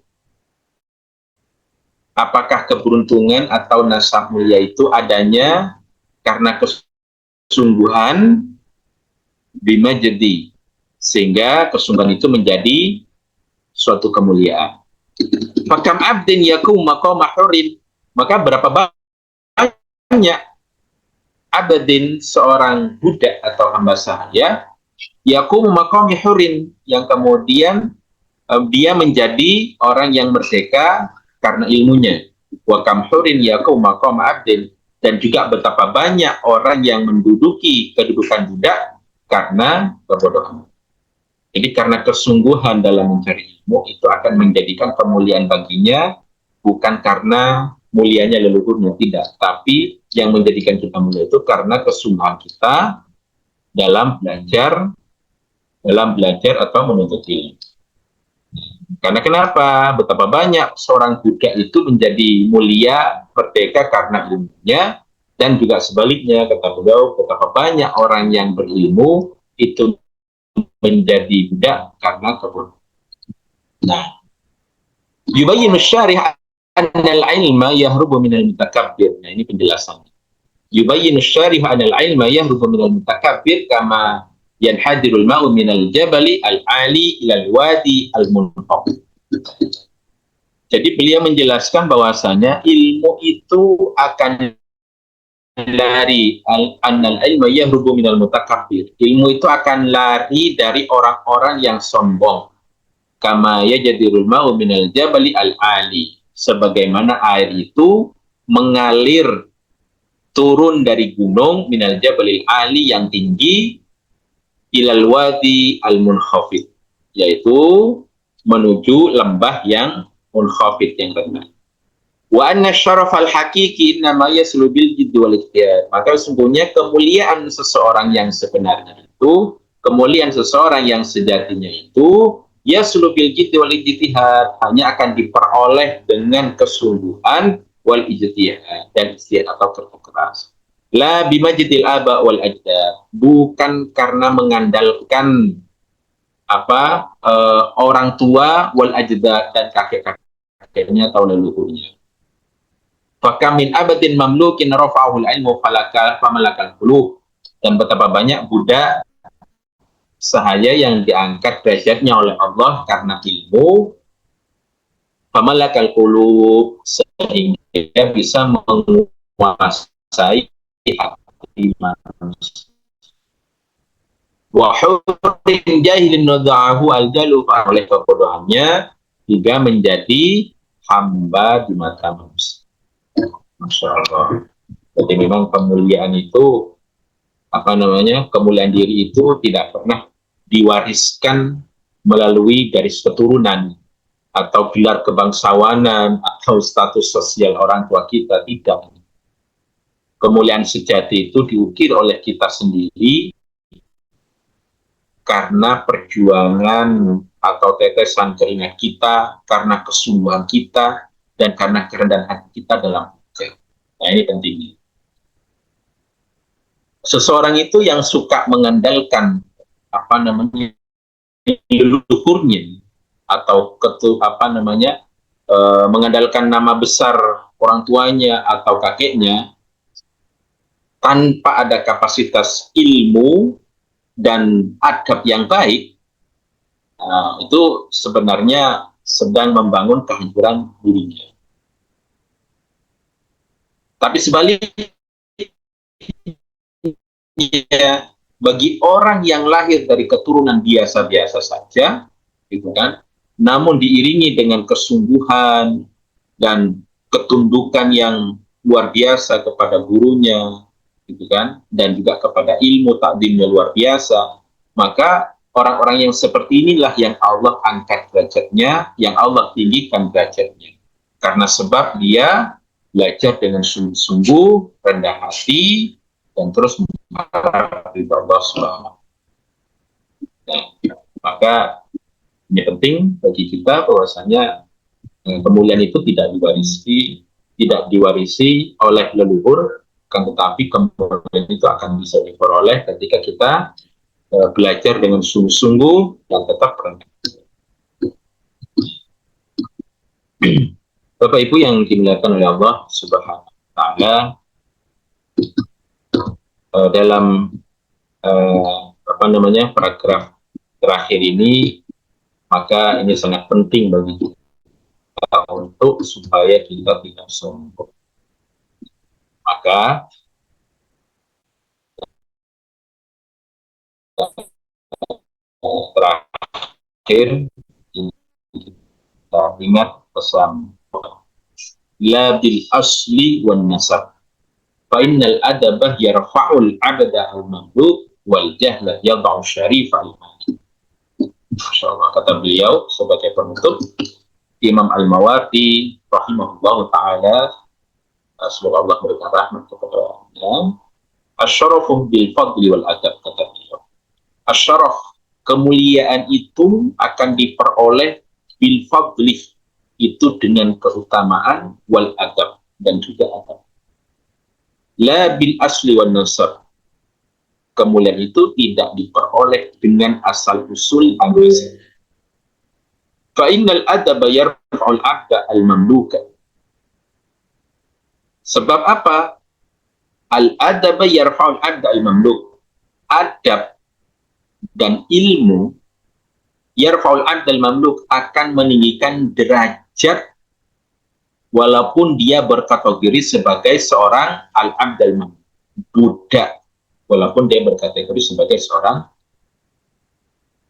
apakah keberuntungan atau nasab mulia itu adanya karena kesungguhan bimajdi, sehingga kesungguhan itu menjadi suatu kemuliaan. Fakam abdin yakum maqama hurin, maka berapa banyak abdin, seorang budak atau hamba sahaya, yakum maqama hurin, yang kemudian dia menjadi orang yang merdeka karena ilmunya. Wa kam hurin yakum maqama abdin, dan juga betapa banyak orang yang menduduki kedudukan budak karena kebodohan. Jadi karena kesungguhan dalam mencari ilmu itu akan menjadikan kemuliaan baginya, bukan karena mulianya leluhurnya, tidak. Tapi yang menjadikan kita mulia itu karena kesungguhan kita dalam belajar atau menuntut ilmu. Karena kenapa? Betapa banyak seorang budak itu menjadi mulia, merdeka karena ilmunya, dan juga sebaliknya, kata beliau, betapa banyak orang yang berilmu itu menjadi budak karena kebodohan. Nah, yubayyinu syarih anal ilma yahrubu minal mutakabbir. Nah, ini penjelasannya. Yubayyinu syarih anal ilma yahrubu minal mutakabbir kama yanhadirul ma'u minal jabali al-ali ilal wadi al-munhaq. Jadi beliau menjelaskan bahwasanya ilmu itu akan lari annal ilma yahrubu minal mutakabbir. Ilmu itu akan lari dari orang-orang yang sombong. Kama yajadirul ma'u minal jabali al-ali. Sebagaimana air itu mengalir turun dari gunung minal jabalil ali yang tinggi ilal wadi al-munkhafid, yaitu menuju lembah yang munkhafid, yang rendah. Wa anna syarafal hakiki innama yaslu bil jiddi wal ijtihad. Maka sesungguhnya kemuliaan seseorang yang sebenarnya itu, kemuliaan seseorang yang sejatinya itu yaslu bil jiddi wal ijtihad, hanya akan diperoleh dengan kesungguhan wal ijtihad, dan ijtihad atau kerja keras. La bimajidil aba wal ajdad, bukan karena mengandalkan orang tua wal ajdad dan kakek-kakeknya atau leluhurnya. Fakamin abadin mamlukin rafa'ahul ilmu famalakal qulub. Dan betapa banyak budak sahaya yang diangkat derajatnya oleh Allah karena ilmu, famalakal qulub, sehingga bisa menguasai hati manusia. Wa hurrin jahilin nadha'ahu aljalu, oleh kebodohannya hingga menjadi hamba di mata manusia. Masya Allah. Jadi memang kemuliaan itu, kemuliaan diri itu tidak pernah diwariskan melalui garis keturunan atau gelar kebangsawanan atau status sosial orang tua kita, tidak. Kemuliaan sejati itu diukir oleh kita sendiri karena perjuangan atau tetesan keringat kita, karena kesungguhan kita, dan karena kerendahan hati kita dalam. Nah, ini pentingnya. Seseorang itu yang suka mengandalkan leluhurnya atau mengandalkan nama besar orang tuanya atau kakeknya tanpa ada kapasitas ilmu dan adab yang baik, itu sebenarnya sedang membangun kehancuran dirinya. Tapi sebaliknya, bagi orang yang lahir dari keturunan biasa-biasa saja, gitu kan, namun diiringi dengan kesungguhan dan ketundukan yang luar biasa kepada gurunya, gitu kan, dan juga kepada ilmu takdimnya luar biasa, maka orang-orang yang seperti inilah yang Allah angkat derajatnya, yang Allah tinggikan derajatnya, karena sebab dia belajar dengan sungguh-sungguh, rendah hati, dan terus mengharap ridha Allah SWT. Nah, maka ini penting bagi kita bahwasanya kemuliaan itu tidak diwarisi oleh leluhur, kan, tetapi kemuliaan itu akan bisa diperoleh ketika kita belajar dengan sungguh-sungguh dan tetap rendah. Bapak Ibu yang dimuliakan oleh Allah Subhanahu wa Ta'ala, dalam paragraf terakhir ini, maka ini sangat penting bagi kita untuk supaya kita tidak sombong. Maka terakhir kita ingat pesan la bil asli wan nasab fa innal adabah yarfa'ul abda al mamluk wal jahla yad'u syarif al malik. insyaallah. Kata beliau sebagai penutup, Imam Al-Mawardi rahimahullah taala, semoga Allah memberikan rahmat kepada beliau, asyarafu bil fadli wal adab, kata beliau. Asyaraf, kemuliaan itu akan diperoleh bil fadli, itu dengan keutamaan, wal adab, dan juga adab. La bil asli wan nasab, kemuliaan itu tidak diperoleh dengan asal usul agama. Fa innal adaba yarfa'ul abda al mamluka. Sebab apa? Al adaba yarfa'ul abda al mamluk. Adab dan ilmu yarfa'ul abda al mamluk akan meninggikan derajat walaupun dia berkategori sebagai seorang al abd al mamluk, budak, walaupun dia berkategori sebagai seorang.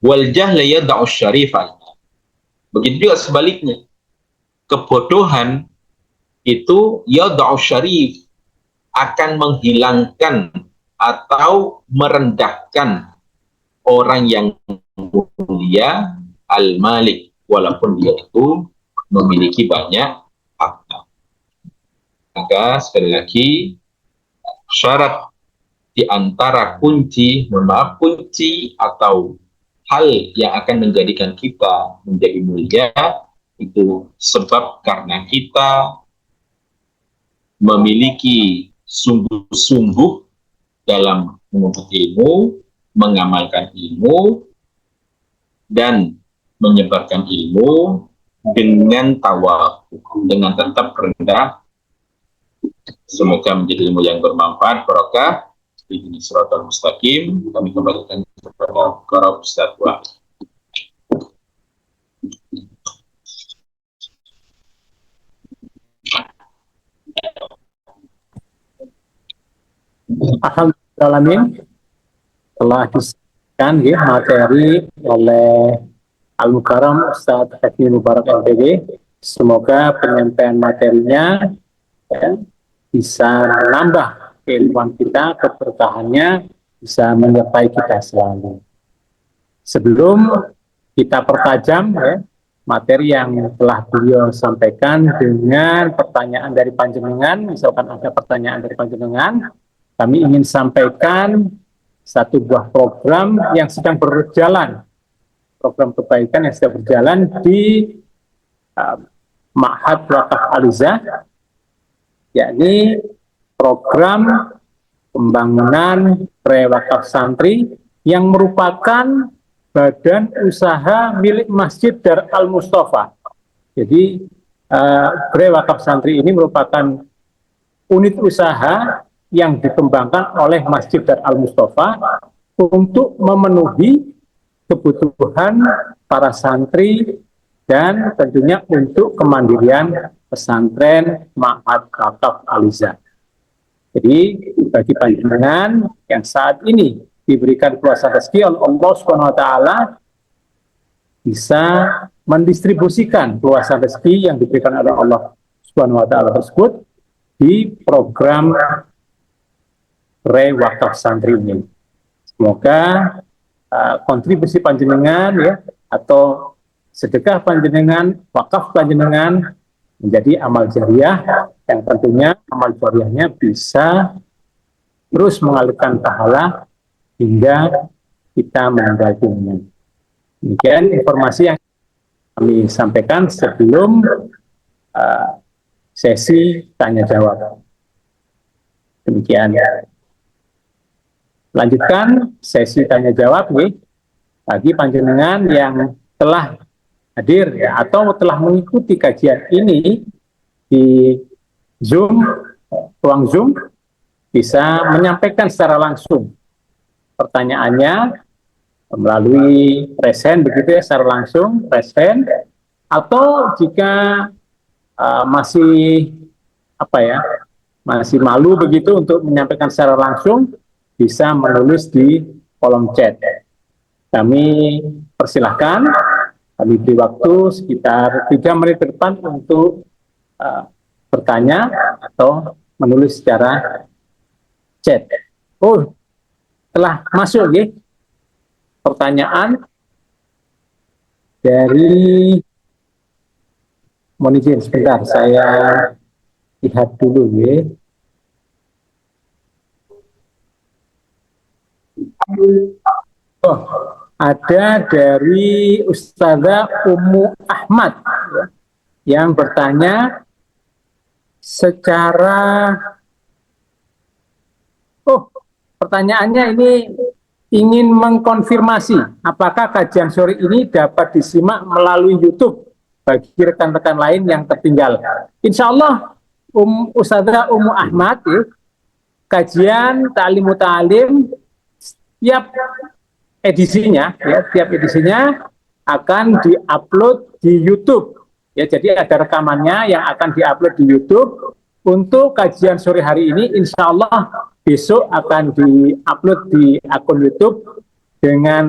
Wal jahla yad'u syarifan. Begitu juga sebaliknya, kebodohan itu yad'u syarif, akan menghilangkan atau merendahkan orang yang mulia al-malik, walaupun dia itu memiliki banyak harta. Maka sekali lagi, syarat di antara kunci atau hal yang akan menjadikan kita menjadi mulia itu sebab karena kita memiliki sungguh-sungguh dalam menuntut ilmu, mengamalkan ilmu, dan menyebarkan ilmu dengan tawadhu, dengan tetap rendah. Semoga menjadi ilmu yang bermanfaat, barokah. Ini siratal mustaqim. Kami kembalikan kepada para Ustaz Wahid. Alhamdulillah telah disampaikan ya, materi oleh Al-Mukarram Ustaz Hafni Mubarak MPD. Semoga penyampaian materinya ya, bisa menambah keilmuan kita, keberkahannya bisa menyertai kita selalu. Sebelum kita pertajam ya, materi yang telah beliau sampaikan dengan pertanyaan dari panjenengan, misalkan ada pertanyaan dari panjenengan, kami ingin sampaikan satu buah program yang sedang berjalan, program kebaikan yang sedang berjalan di Ma'had Wakaf Alizah, yakni program pembangunan Wakaf Santri yang merupakan badan usaha milik Masjid Dar Al-Mustafa. Jadi Wakaf Santri ini merupakan unit usaha yang dikembangkan oleh Masjid Dar Al-Mustafa untuk memenuhi kebutuhan para santri dan tentunya untuk kemandirian pesantren Ma'had Wakaf Alizah. Jadi bagi panjenengan yang saat ini diberikan kuasa rezeki oleh Allah Subhanahu wa taala bisa mendistribusikan kuasa rezeki yang diberikan oleh Allah Subhanahu wa taala tersebut di program Wakaf Santri ini. Semoga kontribusi panjenengan ya atau sedekah panjenengan, wakaf panjenengan menjadi amal jariah yang tentunya amal jariahnya bisa terus mengalirkan pahala hingga kita meninggal dunia. Demikian informasi yang kami sampaikan sebelum sesi tanya jawab. Demikian. Lanjutkan sesi tanya jawab nih bagi panjenengan yang telah hadir ya, atau telah mengikuti kajian ini di Zoom, ruang Zoom, bisa menyampaikan secara langsung pertanyaannya melalui resen begitu ya, secara langsung resen, atau jika masih masih malu begitu untuk menyampaikan secara langsung, bisa menulis di kolom chat. Kami persilahkan, kami beri waktu sekitar 3 menit ke depan untuk bertanya atau menulis secara chat. Oh, telah masuk ya pertanyaan dari, mohon izin sebentar, saya lihat dulu ya. Oh, ada dari Ustazah Ummu Ahmad ya, yang bertanya secara, oh, pertanyaannya ini ingin mengkonfirmasi apakah kajian sore ini dapat disimak melalui YouTube bagi rekan-rekan lain yang tertinggal. Insya Allah, Ustazah Ummu Ahmad ya, kajian Ta'lim Ta'lim tiap edisinya ya, tiap edisinya akan diupload di YouTube. Ya, jadi ada rekamannya yang akan diupload di YouTube. Untuk kajian sore hari ini, insya Allah besok akan diupload di akun YouTube dengan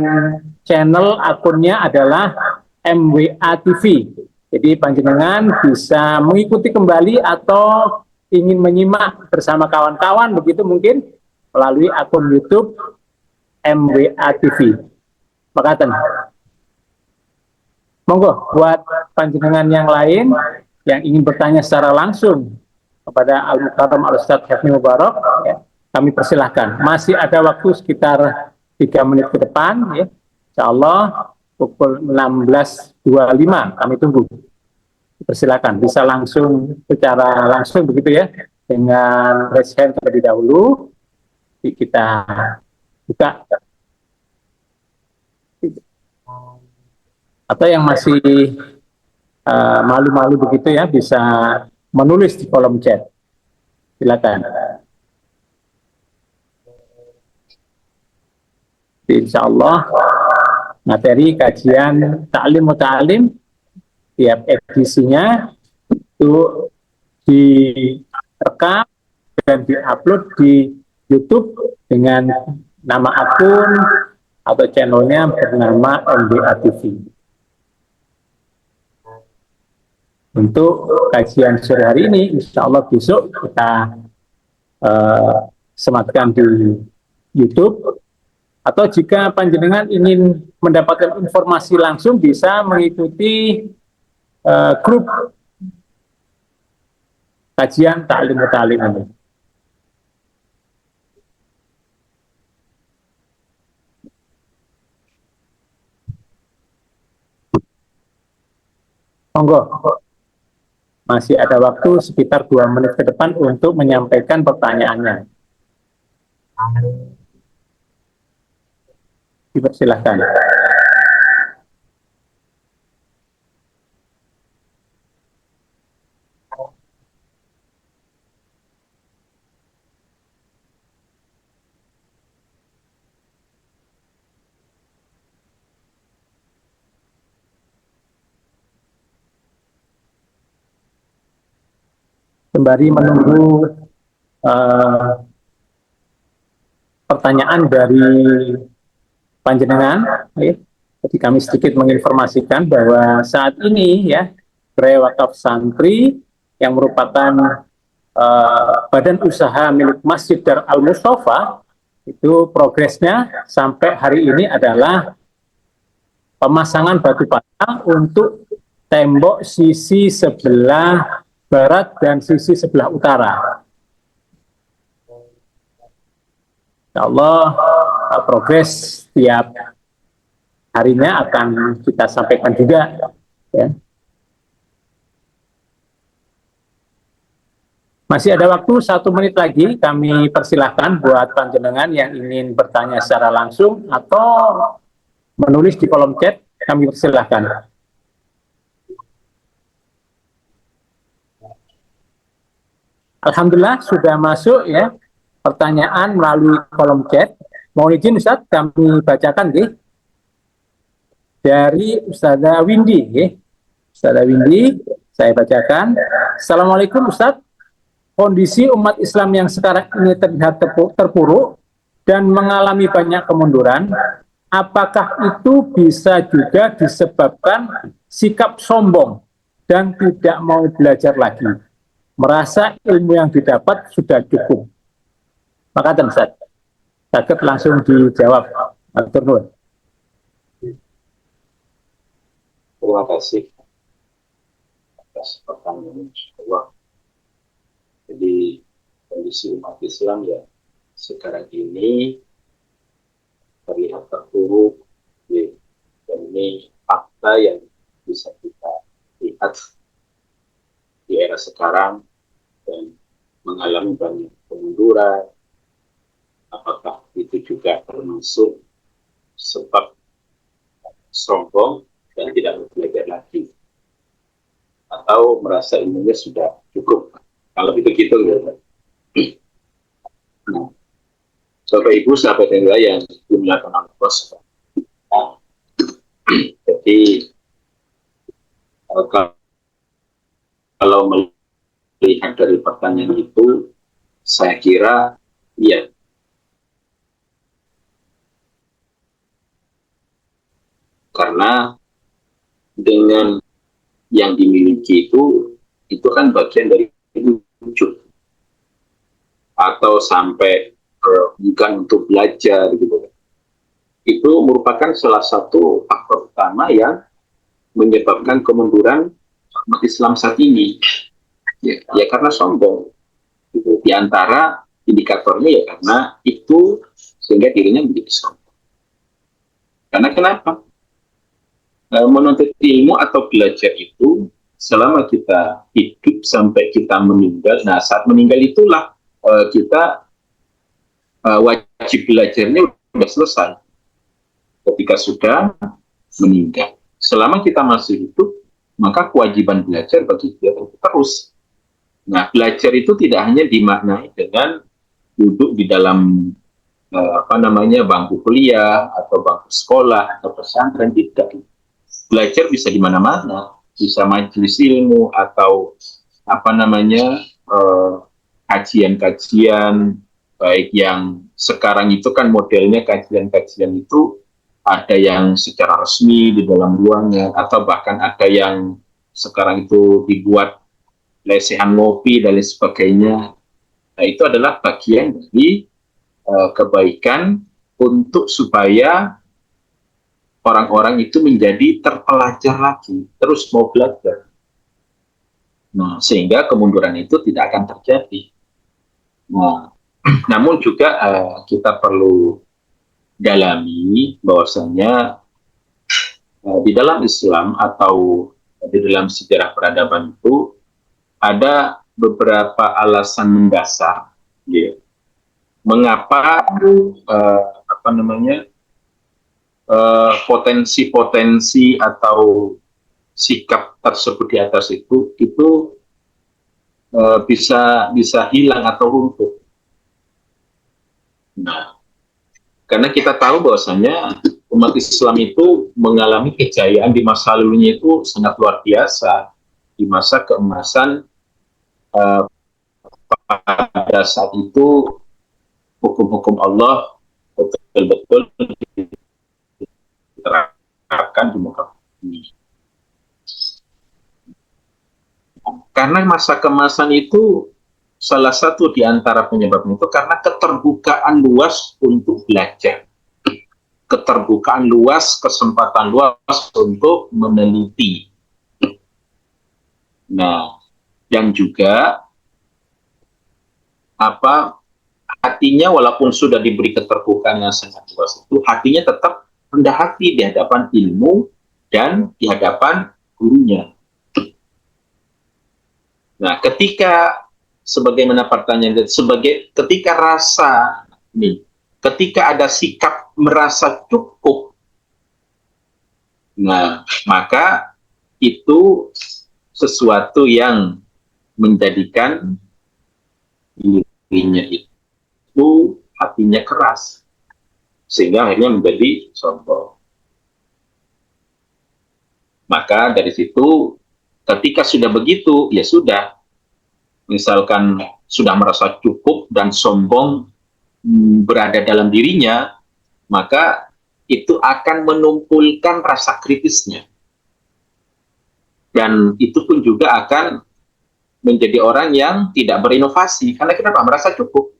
channel akunnya adalah MWA TV. Jadi panjenengan bisa mengikuti kembali atau ingin menyimak bersama kawan-kawan begitu mungkin melalui akun YouTube MWA TV. Makatan. Monggo buat panjenengan yang lain yang ingin bertanya secara langsung kepada Al-Mukarram Al-Ustadz Hafni Mubarak, ya, kami persilahkan. Masih ada waktu sekitar 3 menit ke depan, ya. Insya Allah pukul 16.25 kami tunggu. Persilakan, bisa langsung secara langsung begitu ya, dengan raise hand terlebih dahulu. Kita buka. Atau yang masih malu-malu begitu ya, bisa menulis di kolom chat. Silakan. Insya Allah materi kajian Ta'lim Ta'lim tiap edisinya itu direkam dan diupload di YouTube dengan nama akun atau channelnya bernama MWA TV. Untuk kajian sore hari ini, insya Allah besok kita sematkan di YouTube. Atau jika panjenengan ingin mendapatkan informasi langsung, bisa mengikuti grup kajian Ta'lim Ta'lim ini. Monggo. Masih ada waktu sekitar 2 menit ke depan untuk menyampaikan pertanyaannya. Dipersilahkan. Sembari menunggu pertanyaan dari panjenengan, ya. Jadi kami sedikit menginformasikan bahwa saat ini ya, Gerai Wakaf Santri yang merupakan badan usaha milik Masjid Dar Al Mustafa itu progresnya sampai hari ini adalah pemasangan batu bata untuk tembok sisi sebelah barat dan sisi sebelah utara. Insya Allah progres tiap harinya akan kita sampaikan juga. Ya. Masih ada waktu 1 menit lagi, kami persilahkan buat panjenengan yang ingin bertanya secara langsung atau menulis di kolom chat, kami persilahkan. Alhamdulillah sudah masuk ya pertanyaan melalui kolom chat. Mohon izin Ustaz, kami bacakan ya. Dari Ustazah Windy ya. Ustazah Windy, saya bacakan. Assalamualaikum Ustaz. Kondisi umat Islam yang sekarang ini terlihat terpuruk dan mengalami banyak kemunduran, apakah itu bisa juga disebabkan sikap sombong dan tidak mau belajar lagi? Merasa ilmu yang didapat sudah cukup. Maka Ustaz, sakit langsung dijawab. Atur nuwun. Terima kasih atas pertanyaan Allah. Jadi kondisi umat Islam ya sekarang ini terlihat terpuruk, ya. Dan ini fakta yang bisa kita lihat di era sekarang dan mengalami banyak kemunduran. Apakah itu juga termasuk sebab sombong dan tidak belajar lagi, atau merasa ilmunya sudah cukup? Kalau begitu ya. Nah, Bapak Ibu sahabat yang dimuliakan Allah. Jadi kalau melihat dari pertanyaan itu, saya kira ya karena dengan yang dimiliki itu kan bagian dari wujud atau sampai bukan untuk belajar gitu. Itu merupakan salah satu faktor utama yang menyebabkan kemunduran umat Islam saat ini. Ya karena sombong. Gitu. Di antara indikatornya ya karena itu sehingga dirinya menjadi sombong. Karena kenapa? Menuntut ilmu atau belajar itu selama kita hidup sampai kita meninggal. Nah, saat meninggal itulah kita wajib belajarnya sudah selesai. Ketika sudah meninggal, selama kita masih hidup, maka kewajiban belajar bagi kita terus. Nah, belajar itu tidak hanya dimaknai dengan duduk di dalam bangku kuliah atau bangku sekolah atau pesantren, tidak. Belajar bisa di mana-mana, bisa majelis ilmu atau kajian-kajian, baik yang sekarang itu kan modelnya kajian-kajian itu ada yang secara resmi di dalam ruangnya, atau bahkan ada yang sekarang itu dibuat lesehan ngopi dan lain sebagainya. Nah, itu adalah bagian dari kebaikan untuk supaya orang-orang itu menjadi terpelajar lagi, terus mau belajar. Nah, sehingga kemunduran itu tidak akan terjadi. Nah, namun juga kita perlu dalami bahwasanya di dalam Islam atau di dalam sejarah peradaban itu ada beberapa alasan mendasar, ya, mengapa potensi-potensi atau sikap tersebut di atas itu bisa hilang atau runtuh. Nah, karena kita tahu bahwasanya umat Islam itu mengalami kejayaan di masa lalunya itu sangat luar biasa. Di masa keemasan pada saat itu hukum-hukum Allah betul-betul diterapkan di muka bumi. Karena masa kemasan itu salah satu di antara penyebabnya itu karena keterbukaan luas untuk belajar. Keterbukaan luas, kesempatan luas untuk meneliti. Nah, dan juga hatinya walaupun sudah diberi keterbukaan yang sangat luas itu, hatinya tetap rendah hati di hadapan ilmu dan di hadapan gurunya. Nah, sebagaimana pertanyaan, ketika ketika ada sikap merasa cukup, nah, maka itu sesuatu yang menjadikan dirinya itu hatinya keras, sehingga akhirnya menjadi sombong. Maka dari situ, ketika sudah begitu, ya sudah. Misalkan sudah merasa cukup dan sombong berada dalam dirinya, maka itu akan menumpulkan rasa kritisnya. Dan itu pun juga akan menjadi orang yang tidak berinovasi. Karena kenapa? Merasa cukup.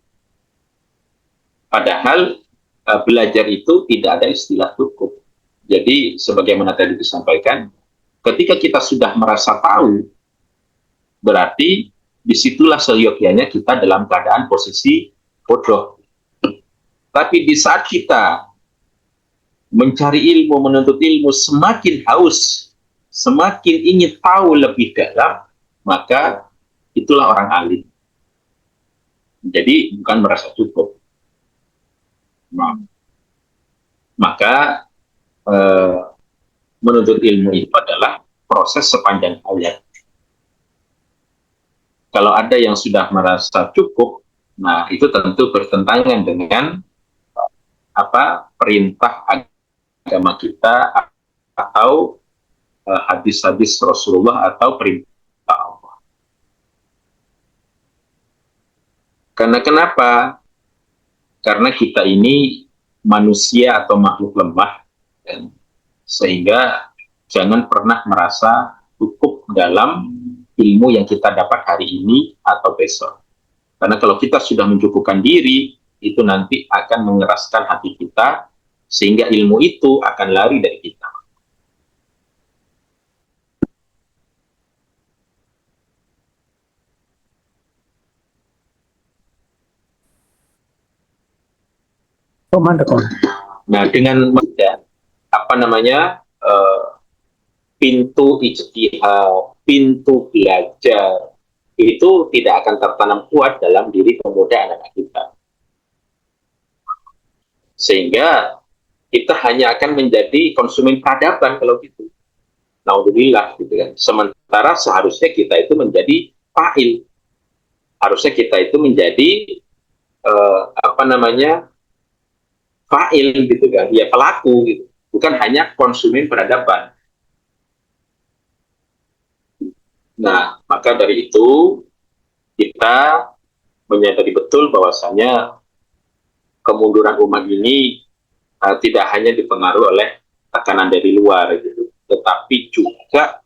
Padahal belajar itu tidak ada istilah cukup. Jadi sebagaimana tadi disampaikan, ketika kita sudah merasa tahu, berarti disitulah seyogyanya kita dalam keadaan posisi bodoh. Tapi di saat kita mencari ilmu, menuntut ilmu, semakin haus, semakin ingin tahu lebih dalam, maka itulah orang alim. Jadi bukan merasa cukup. Maka menuntut ilmu itu adalah proses sepanjang hayat. Kalau ada yang sudah merasa cukup, nah itu tentu bertentangan dengan perintah agama kita atau hadis-hadis Rasulullah atau perintah Allah. Karena kenapa? Karena kita ini manusia atau makhluk lemah, sehingga jangan pernah merasa cukup dalam ilmu yang kita dapat hari ini atau besok. Karena kalau kita sudah mencukupkan diri, itu nanti akan mengeraskan hati kita, sehingga ilmu itu akan lari dari kita. Nah, dengan pintu ijtihad, pintu belajar itu tidak akan tertanam kuat dalam diri pemuda anak-anak kita, sehingga kita hanya akan menjadi konsumen peradaban kalau gitu. Naudzubillah, gitu kan. Sementara seharusnya kita itu menjadi fa'il, harusnya kita itu menjadi fa'il, gitu kan, ya pelaku, gitu, bukan hanya konsumen peradaban. Nah, maka dari itu kita menyadari betul bahwasanya kemunduran umat ini tidak hanya dipengaruhi oleh tekanan dari luar, gitu, tetapi juga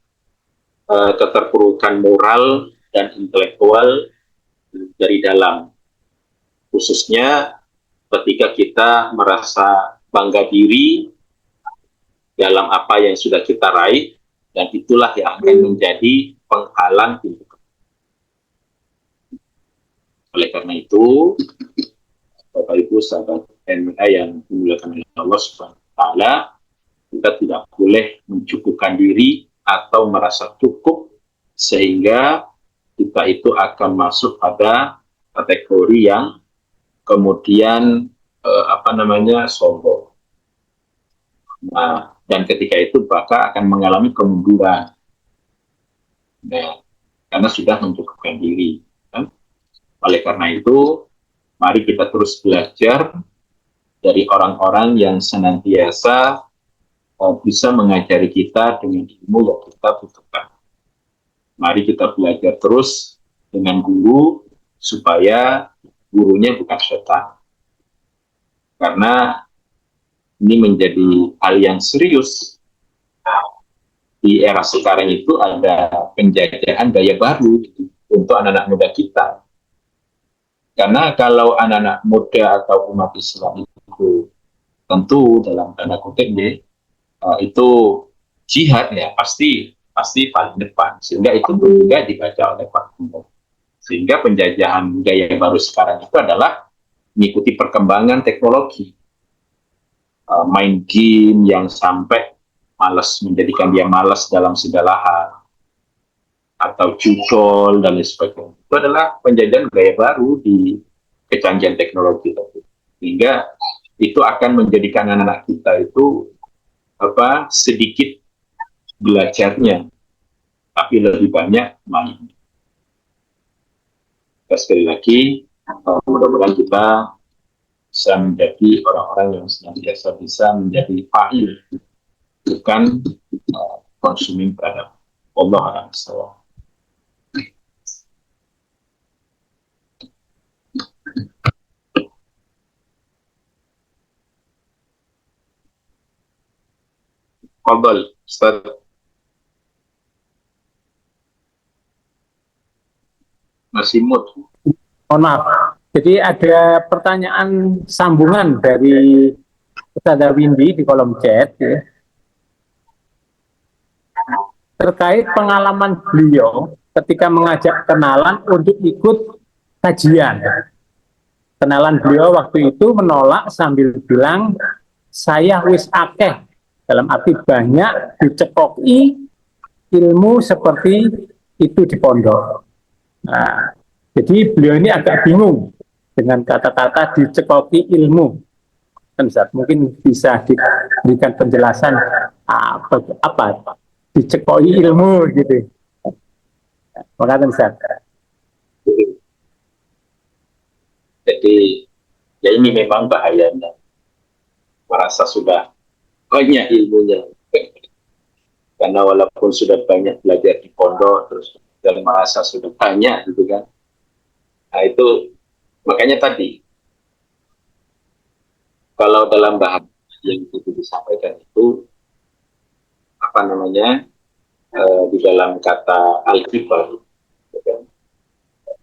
keterpurukan moral dan intelektual dari dalam, khususnya ketika kita merasa bangga diri dalam apa yang sudah kita raih, dan itulah yang akan menjadi penghalang pintu. Oleh karena itu, Bapak Ibu sahabat NWA yang dimuliakan oleh Allah Subhanahu wa Ta'ala, kita tidak boleh mencukupkan diri atau merasa cukup sehingga kita itu akan masuk pada kategori yang kemudian sombong. Nah, dan ketika itu maka akan mengalami kemunduran. Nah, karena sudah mencukupkan diri. Kan? Oleh karena itu, mari kita terus belajar dari orang-orang yang senantiasa bisa mengajari kita dengan ilmu yang kita butuhkan. Mari kita belajar terus dengan guru, supaya gurunya bukan setan. Karena ini menjadi hal yang serius. Di era sekarang itu ada penjajahan gaya baru untuk anak-anak muda kita. Karena kalau anak-anak muda atau umat Islam itu tentu dalam tanda kutip itu jihad, ya pasti paling depan, sehingga itu juga dibaca oleh para umum. Sehingga penjajahan gaya baru sekarang itu adalah mengikuti perkembangan teknologi, main game yang sampai menjadikan dia malas dalam segala hal, atau cukol dan lain sebagainya. Itu adalah penjajahan gaya baru di kecanggihan teknologi itu. Sehingga itu akan menjadikan anak-anak kita itu sedikit belajarnya, tapi lebih banyak mainnya. Sekali lagi, mudah-mudahan kita bisa menjadi orang-orang yang senantiasa bisa menjadi fa'il, bukan konsumen terhadap Allah SWT. Fadhal, Ustaz. Masih mood. Mohon maaf. Jadi ada pertanyaan sambungan dari Ustaz Windy di kolom chat. Ya. terkait pengalaman beliau ketika mengajak kenalan untuk ikut kajian. Kenalan beliau waktu itu menolak sambil bilang, saya wis akeh, dalam arti banyak dicekoki ilmu seperti itu di pondok. Nah, jadi beliau ini agak bingung dengan kata-kata dicekoki ilmu. Mungkin bisa diberikan penjelasan apa dicekoki ilmu gitu. Makasih Ustaz. Jadi ya ini memang bahayanya, merasa sudah banyak ilmunya, karena walaupun sudah banyak belajar di pondok terus dan merasa sudah banyak gitu kan. Nah itu makanya tadi kalau dalam bahasa yang itu disampaikan itu apa namanya, di dalam kata al-kibar,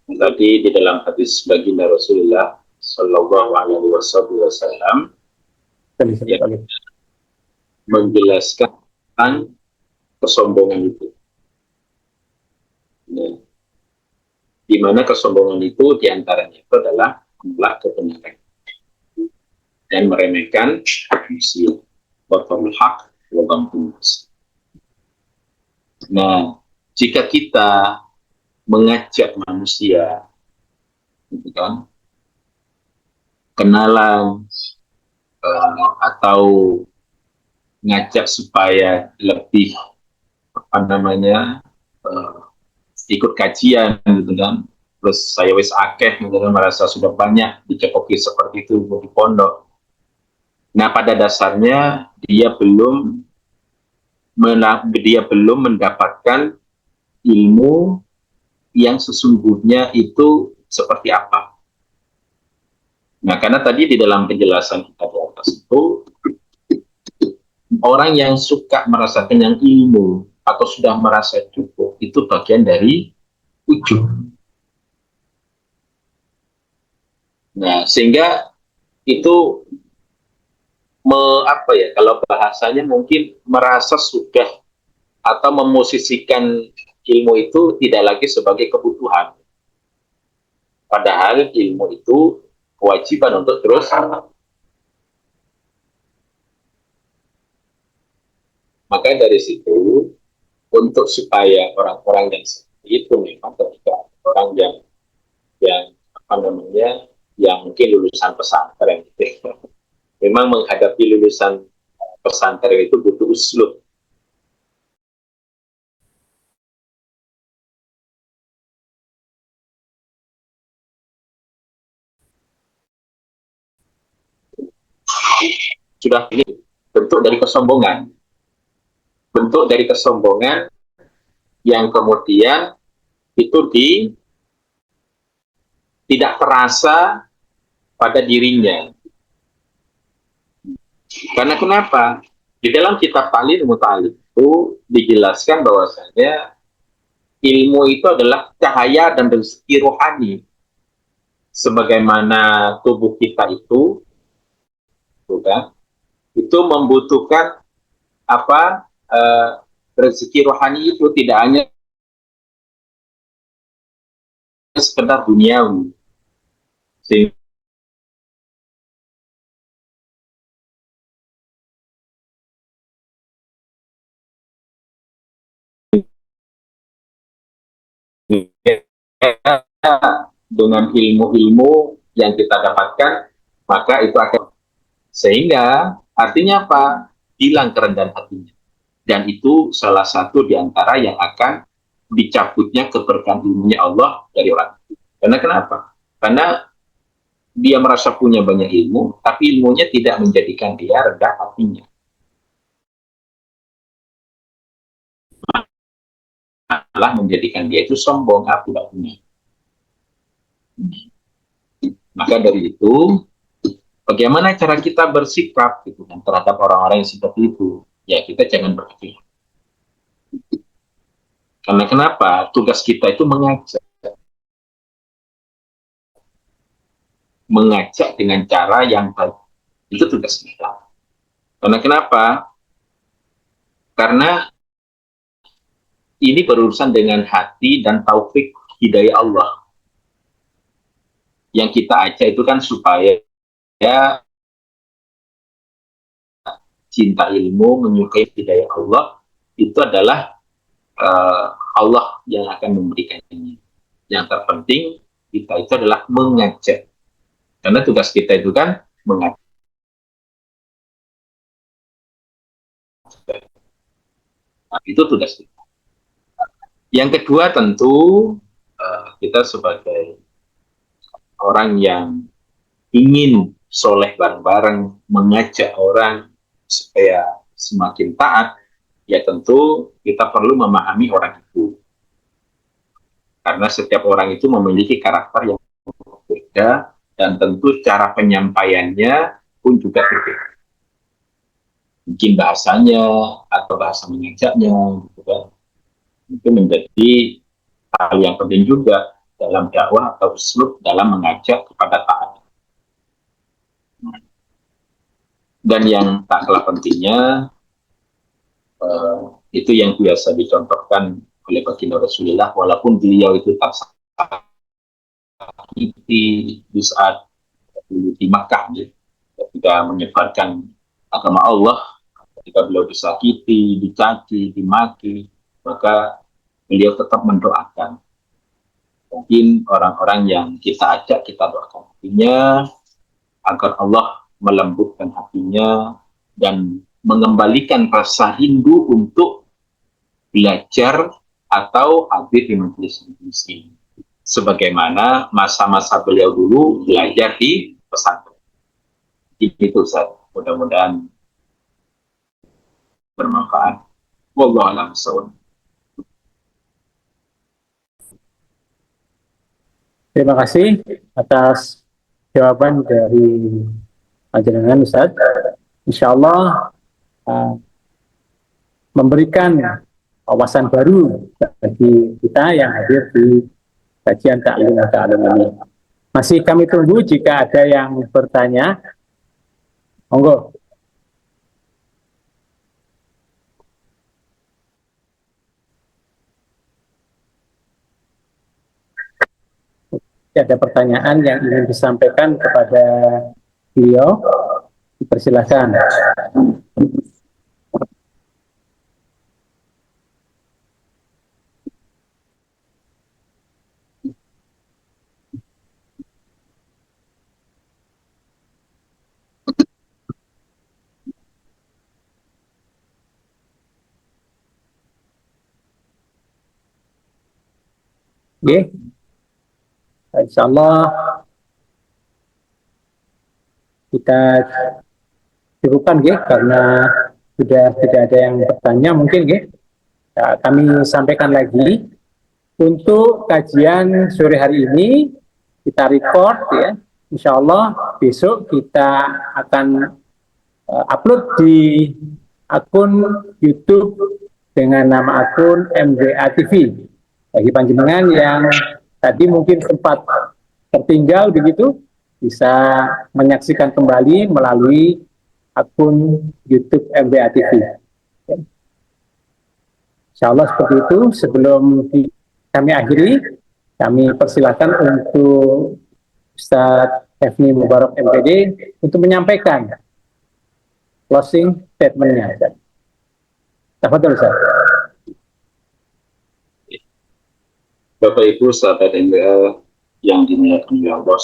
tadi di dalam hadis baginda Rasulullah Shallallahu Alaihi Wasallam ya, menjelaskan tentang kesombongan itu. Nah, di mana kesombongan itu diantaranya itu adalah menolak kebenaran dan meremehkan manusia, batalul haq wa ghamtun nas. Nah, jika kita mengajak manusia, gitu kan, kenalan atau ngajak supaya lebih apa namanya ikut kajian gitu kan, terus saya wis akeh gitu kan, merasa sudah banyak dicekoki seperti itu di pondok. Nah pada dasarnya dia belum mendapatkan ilmu yang sesungguhnya itu seperti apa. Nah karena tadi di dalam penjelasan kita di atas itu, orang yang suka merasa kenyang ilmu atau sudah merasa cukup itu bagian dari ujub. Nah sehingga itu apa ya, kalau bahasanya mungkin merasa sudah atau memosisikan ilmu itu tidak lagi sebagai kebutuhan, padahal ilmu itu kewajiban untuk terus. Maka dari situ, untuk supaya orang-orang yang seperti itu memang ketika orang yang apa namanya, yang mungkin lulusan pesantren gitu, memang menghadapi lulusan pesantren itu butuh uslub. Sudah ini bentuk dari kesombongan. Bentuk dari kesombongan yang kemudian itu tidak terasa pada dirinya. Karena kenapa? Di dalam kitab Ta'lim Muta'allim itu dijelaskan bahwasanya ilmu itu adalah cahaya dan rezeki rohani. Sebagaimana tubuh kita itu, bukan, itu membutuhkan apa, rezeki rohani itu tidak hanya sekedar duniawi. Sehingga dengan ilmu-ilmu yang kita dapatkan, maka itu akan, sehingga artinya apa? Hilang kerendahan hatinya. Dan itu salah satu di antara yang akan dicabutnya keberkahan ilmunya Allah dari orang. Karena kenapa? Karena dia merasa punya banyak ilmu, tapi ilmunya tidak menjadikan dia rendah hatinya, malah menjadikan dia itu sombong, aku tidak punya. Maka dari itu, bagaimana cara kita bersikap gitu kan terhadap orang-orang yang seperti itu? Ya kita jangan berpikir. Karena kenapa? Tugas kita itu mengajak dengan cara yang baik. Itu tugas kita. Karena kenapa? Karena ini berurusan dengan hati dan taufik hidayah Allah. Yang kita ajak itu kan supaya ya cinta ilmu, menyukai hidayah Allah, itu adalah Allah yang akan memberikannya. Yang terpenting kita itu adalah mengajak. Karena tugas kita itu kan mengajak. Nah, itu tugas kita. Yang kedua tentu kita sebagai orang yang ingin soleh bareng-bareng, mengajak orang supaya semakin taat, ya tentu kita perlu memahami orang itu. Karena setiap orang itu memiliki karakter yang berbeda, dan tentu cara penyampaiannya pun juga berbeda. Mungkin bahasanya atau bahasa mengajaknya, gitu kan. Itu menjadi hal yang penting juga dalam dakwah atau uslub dalam mengajak kepada taat. Dan yang tak kalah pentingnya, itu yang biasa dicontohkan oleh baginda Rasulullah, walaupun beliau itu tak sakiti di saat di Makkah, ya, ketika menyebarkan agama Allah, ketika beliau disakiti, dicaci, dimaki, maka beliau tetap mendoakan. Mungkin orang-orang yang kita ajak, kita doakan hatinya agar Allah melembutkan hatinya dan mengembalikan rasa rindu untuk belajar atau hadir di majelis-majelis ini. Sebagaimana masa-masa beliau dulu belajar di pesantren. Itu Ustaz. Mudah-mudahan bermanfaat. Wallahu a'lam bishawab. Terima kasih atas jawaban dari panjenengan Ustaz. Insya Allah memberikan wawasan baru bagi kita yang hadir di kajian Ta'lim ini. Masih kami tunggu jika ada yang bertanya. Monggo. Ada pertanyaan yang ingin disampaikan kepada beliau, dipersilakan. Oke. Insya Allah kita cukupkan karena sudah tidak ada yang bertanya mungkin kami sampaikan lagi untuk kajian sore hari ini kita record Insya Allah besok kita akan upload di akun YouTube dengan nama akun MWA TV. Bagi panjenengan yang tadi mungkin sempat tertinggal begitu, bisa menyaksikan kembali melalui akun YouTube MWA TV. Insya Allah seperti itu. Sebelum kami akhiri, kami persilakan untuk Ustadz Hefni Mubarak MPD untuk menyampaikan closing statement-nya. Tafadhol Ustaz. Bapak Ibu sahabat MWA yang dimuliakan oleh Allah,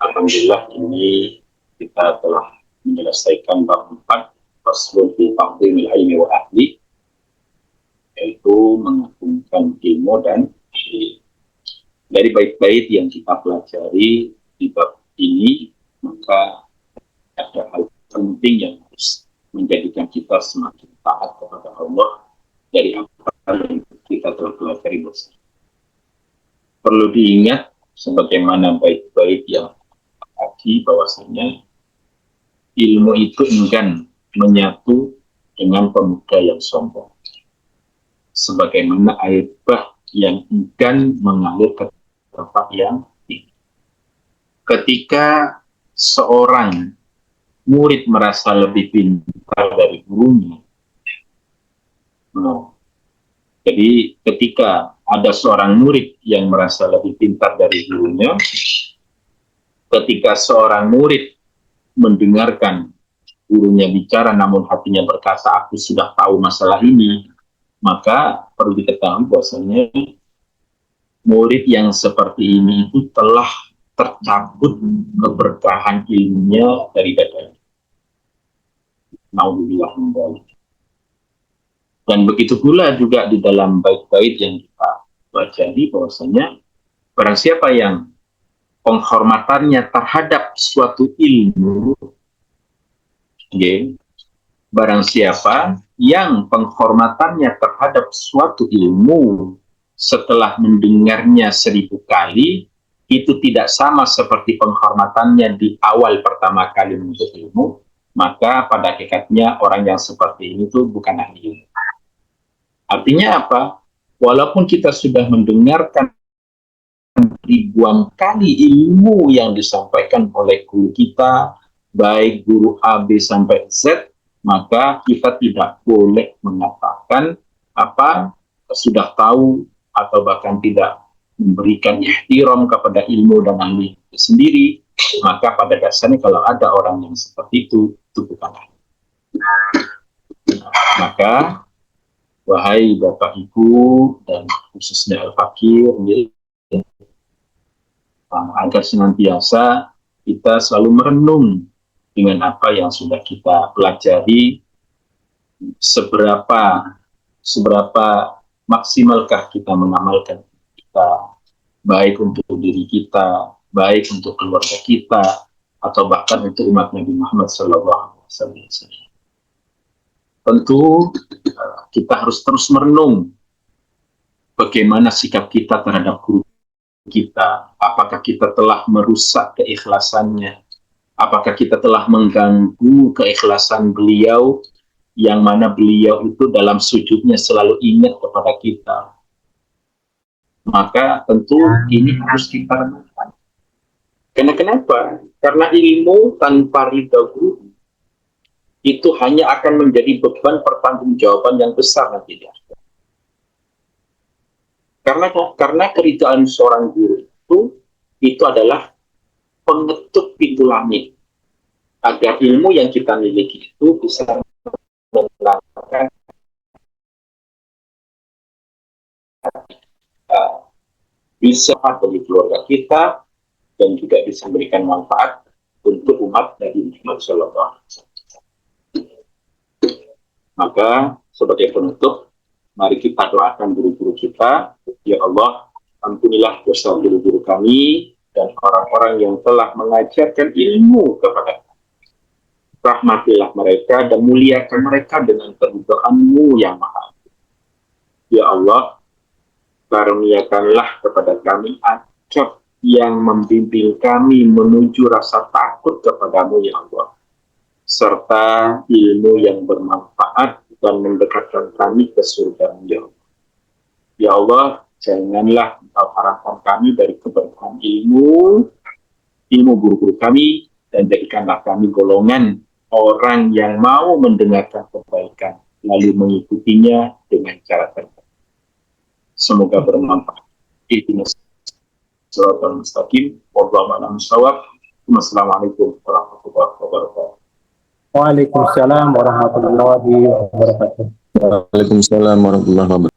alhamdulillah ini kita telah menyelesaikan bab 4 faslun fi taqdimil ilmi wa ahli, yaitu mengagungkan ilmu dan ahli. Dari baik-baik yang kita pelajari di bab ini, maka ada hal penting yang harus menjadikan kita semakin taat kepada Allah dari apa yang kita telah pelajari bersama. Perlu diingat sebagaimana baik-baik yang tadi bahwasanya ilmu itu enggan menyatu dengan pemuda yang sombong. Sebagaimana air bah yang enggan mengalir ke tempat yang tinggi. Ketika seorang murid merasa lebih pintar dari gurunya, Jadi ketika ada seorang murid yang merasa lebih pintar dari gurunya, ketika seorang murid mendengarkan gurunya bicara namun hatinya berkata, aku sudah tahu masalah ini, maka perlu diketahui bahwasanya murid yang seperti ini itu telah tercabut keberkahan ilmunya dari dadanya. Naudzubillah min dzalik. Dan begitu pula juga di dalam bait-bait yang kita pelajari bahwasanya barang siapa yang penghormatannya terhadap suatu ilmu, barang siapa yang penghormatannya terhadap suatu ilmu setelah mendengarnya 1000 kali, itu tidak sama seperti penghormatannya di awal pertama kali menuntut ilmu, maka pada hakikatnya orang yang seperti ini tuh bukan ahli ilmu. Artinya apa? Walaupun kita sudah mendengarkan ribuan kali ilmu yang disampaikan oleh guru kita, baik guru A, B sampai Z, maka kita tidak boleh mengatakan apa sudah tahu atau bahkan tidak memberikan ihtiram kepada ilmu dan ahli sendiri. Maka pada dasarnya kalau ada orang yang seperti itu bukan ahli. Maka wahai Bapak Ibu dan khususnya Al-Fakir, agar senantiasa kita selalu merenung dengan apa yang sudah kita pelajari, seberapa maksimalkah kita mengamalkan kita, baik untuk diri kita, baik untuk keluarga kita, atau bahkan untuk umat Nabi Muhammad SAW. Tentu kita harus terus merenung bagaimana sikap kita terhadap guru kita. Apakah kita telah merusak keikhlasannya? Apakah kita telah mengganggu keikhlasan beliau, yang mana beliau itu dalam sujudnya selalu ingat kepada kita? Maka tentu ini harus kita renungkan. Kenapa? Karena ilmu tanpa ridha guru itu hanya akan menjadi beban pertanggungjawaban yang besar nanti. Karena keridhaan seorang guru itu adalah pengetuk pintu langit agar ilmu yang kita miliki itu bisa mendatangkan bisa bagi keluarga kita dan juga bisa memberikan manfaat untuk umat Nabi Muhammad SAW. Maka sebagai penutup, mari kita doakan guru-guru kita. Ya Allah, ampunilah dosa guru-guru kami dan orang-orang yang telah mengajarkan ilmu kepada kami. Rahmatilah mereka dan muliakan mereka dengan keridhaan-Mu yang maha. Ya Allah, karuniakanlah kepada kami adab yang membimbing kami menuju rasa takut kepadamu ya Allah, serta ilmu yang bermanfaat dan mendekatkan kami ke surga-Mu ya Allah. Ya Allah, janganlah Engkau haramkan kami dari keberkahan ilmu guru-guru kami, dan jadikanlah kami golongan orang yang mau mendengarkan kebaikan lalu mengikutinya dengan cara terbaik. Semoga bermanfaat. Ihdinas siratal mustaqim. Wallahu a'lam bishawab. Wassalamualaikum warahmatullahi wabarakatuh. Waalaikumsalam warahmatullahi wabarakatuh. Waalaikumsalam warahmatullahi wabarakatuh.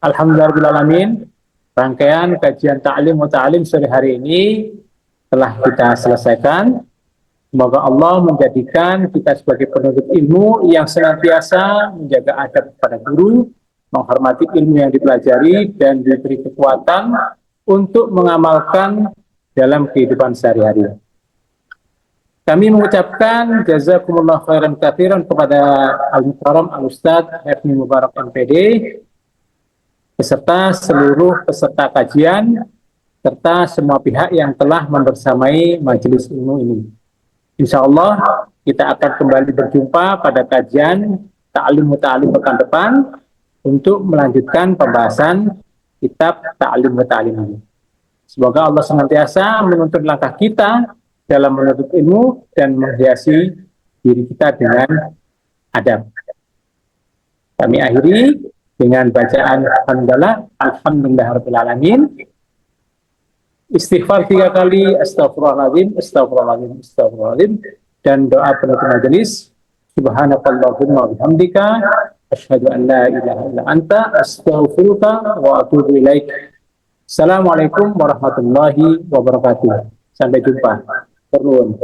Alhamdulillahirrahmanirrahim. Rangkaian kajian ta'lim wa ta'lim sore hari ini telah kita selesaikan. Semoga Allah menjadikan kita sebagai penuntut ilmu yang senantiasa menjaga adab pada guru, menghormati ilmu yang dipelajari, dan diberi kekuatan untuk mengamalkan dalam kehidupan sehari-hari. Kami mengucapkan jazakumullah khairan katsiran kepada Al-Mukarram Al-Ustadz Hafni Mubarak MPD, beserta seluruh peserta kajian, serta semua pihak yang telah membersamai majelis ilmu ini. Insya Allah kita akan kembali berjumpa pada kajian ta'lim wa ta'lim pekan depan untuk melanjutkan pembahasan kitab ta'lim wa ta'lim ini. Semoga Allah senantiasa menuntun langkah kita dalam menuntut ilmu dan menghiasi diri kita dengan adab. Kami akhiri, dengan bacaan hamdalah, alhamdulillahirabbil alamin. Istighfar 3 kali, astagfirullahaladzim, astagfirullahaladzim, astagfirullahaladzim, dan doa penutup majelis, subhanakallahumma bihamdika, asyhadu an la ilaha illa anta, astaghfiruka wa atubu ilaik. Assalamualaikum warahmatullahi wabarakatuh. Sampai jumpa. Pernuhun.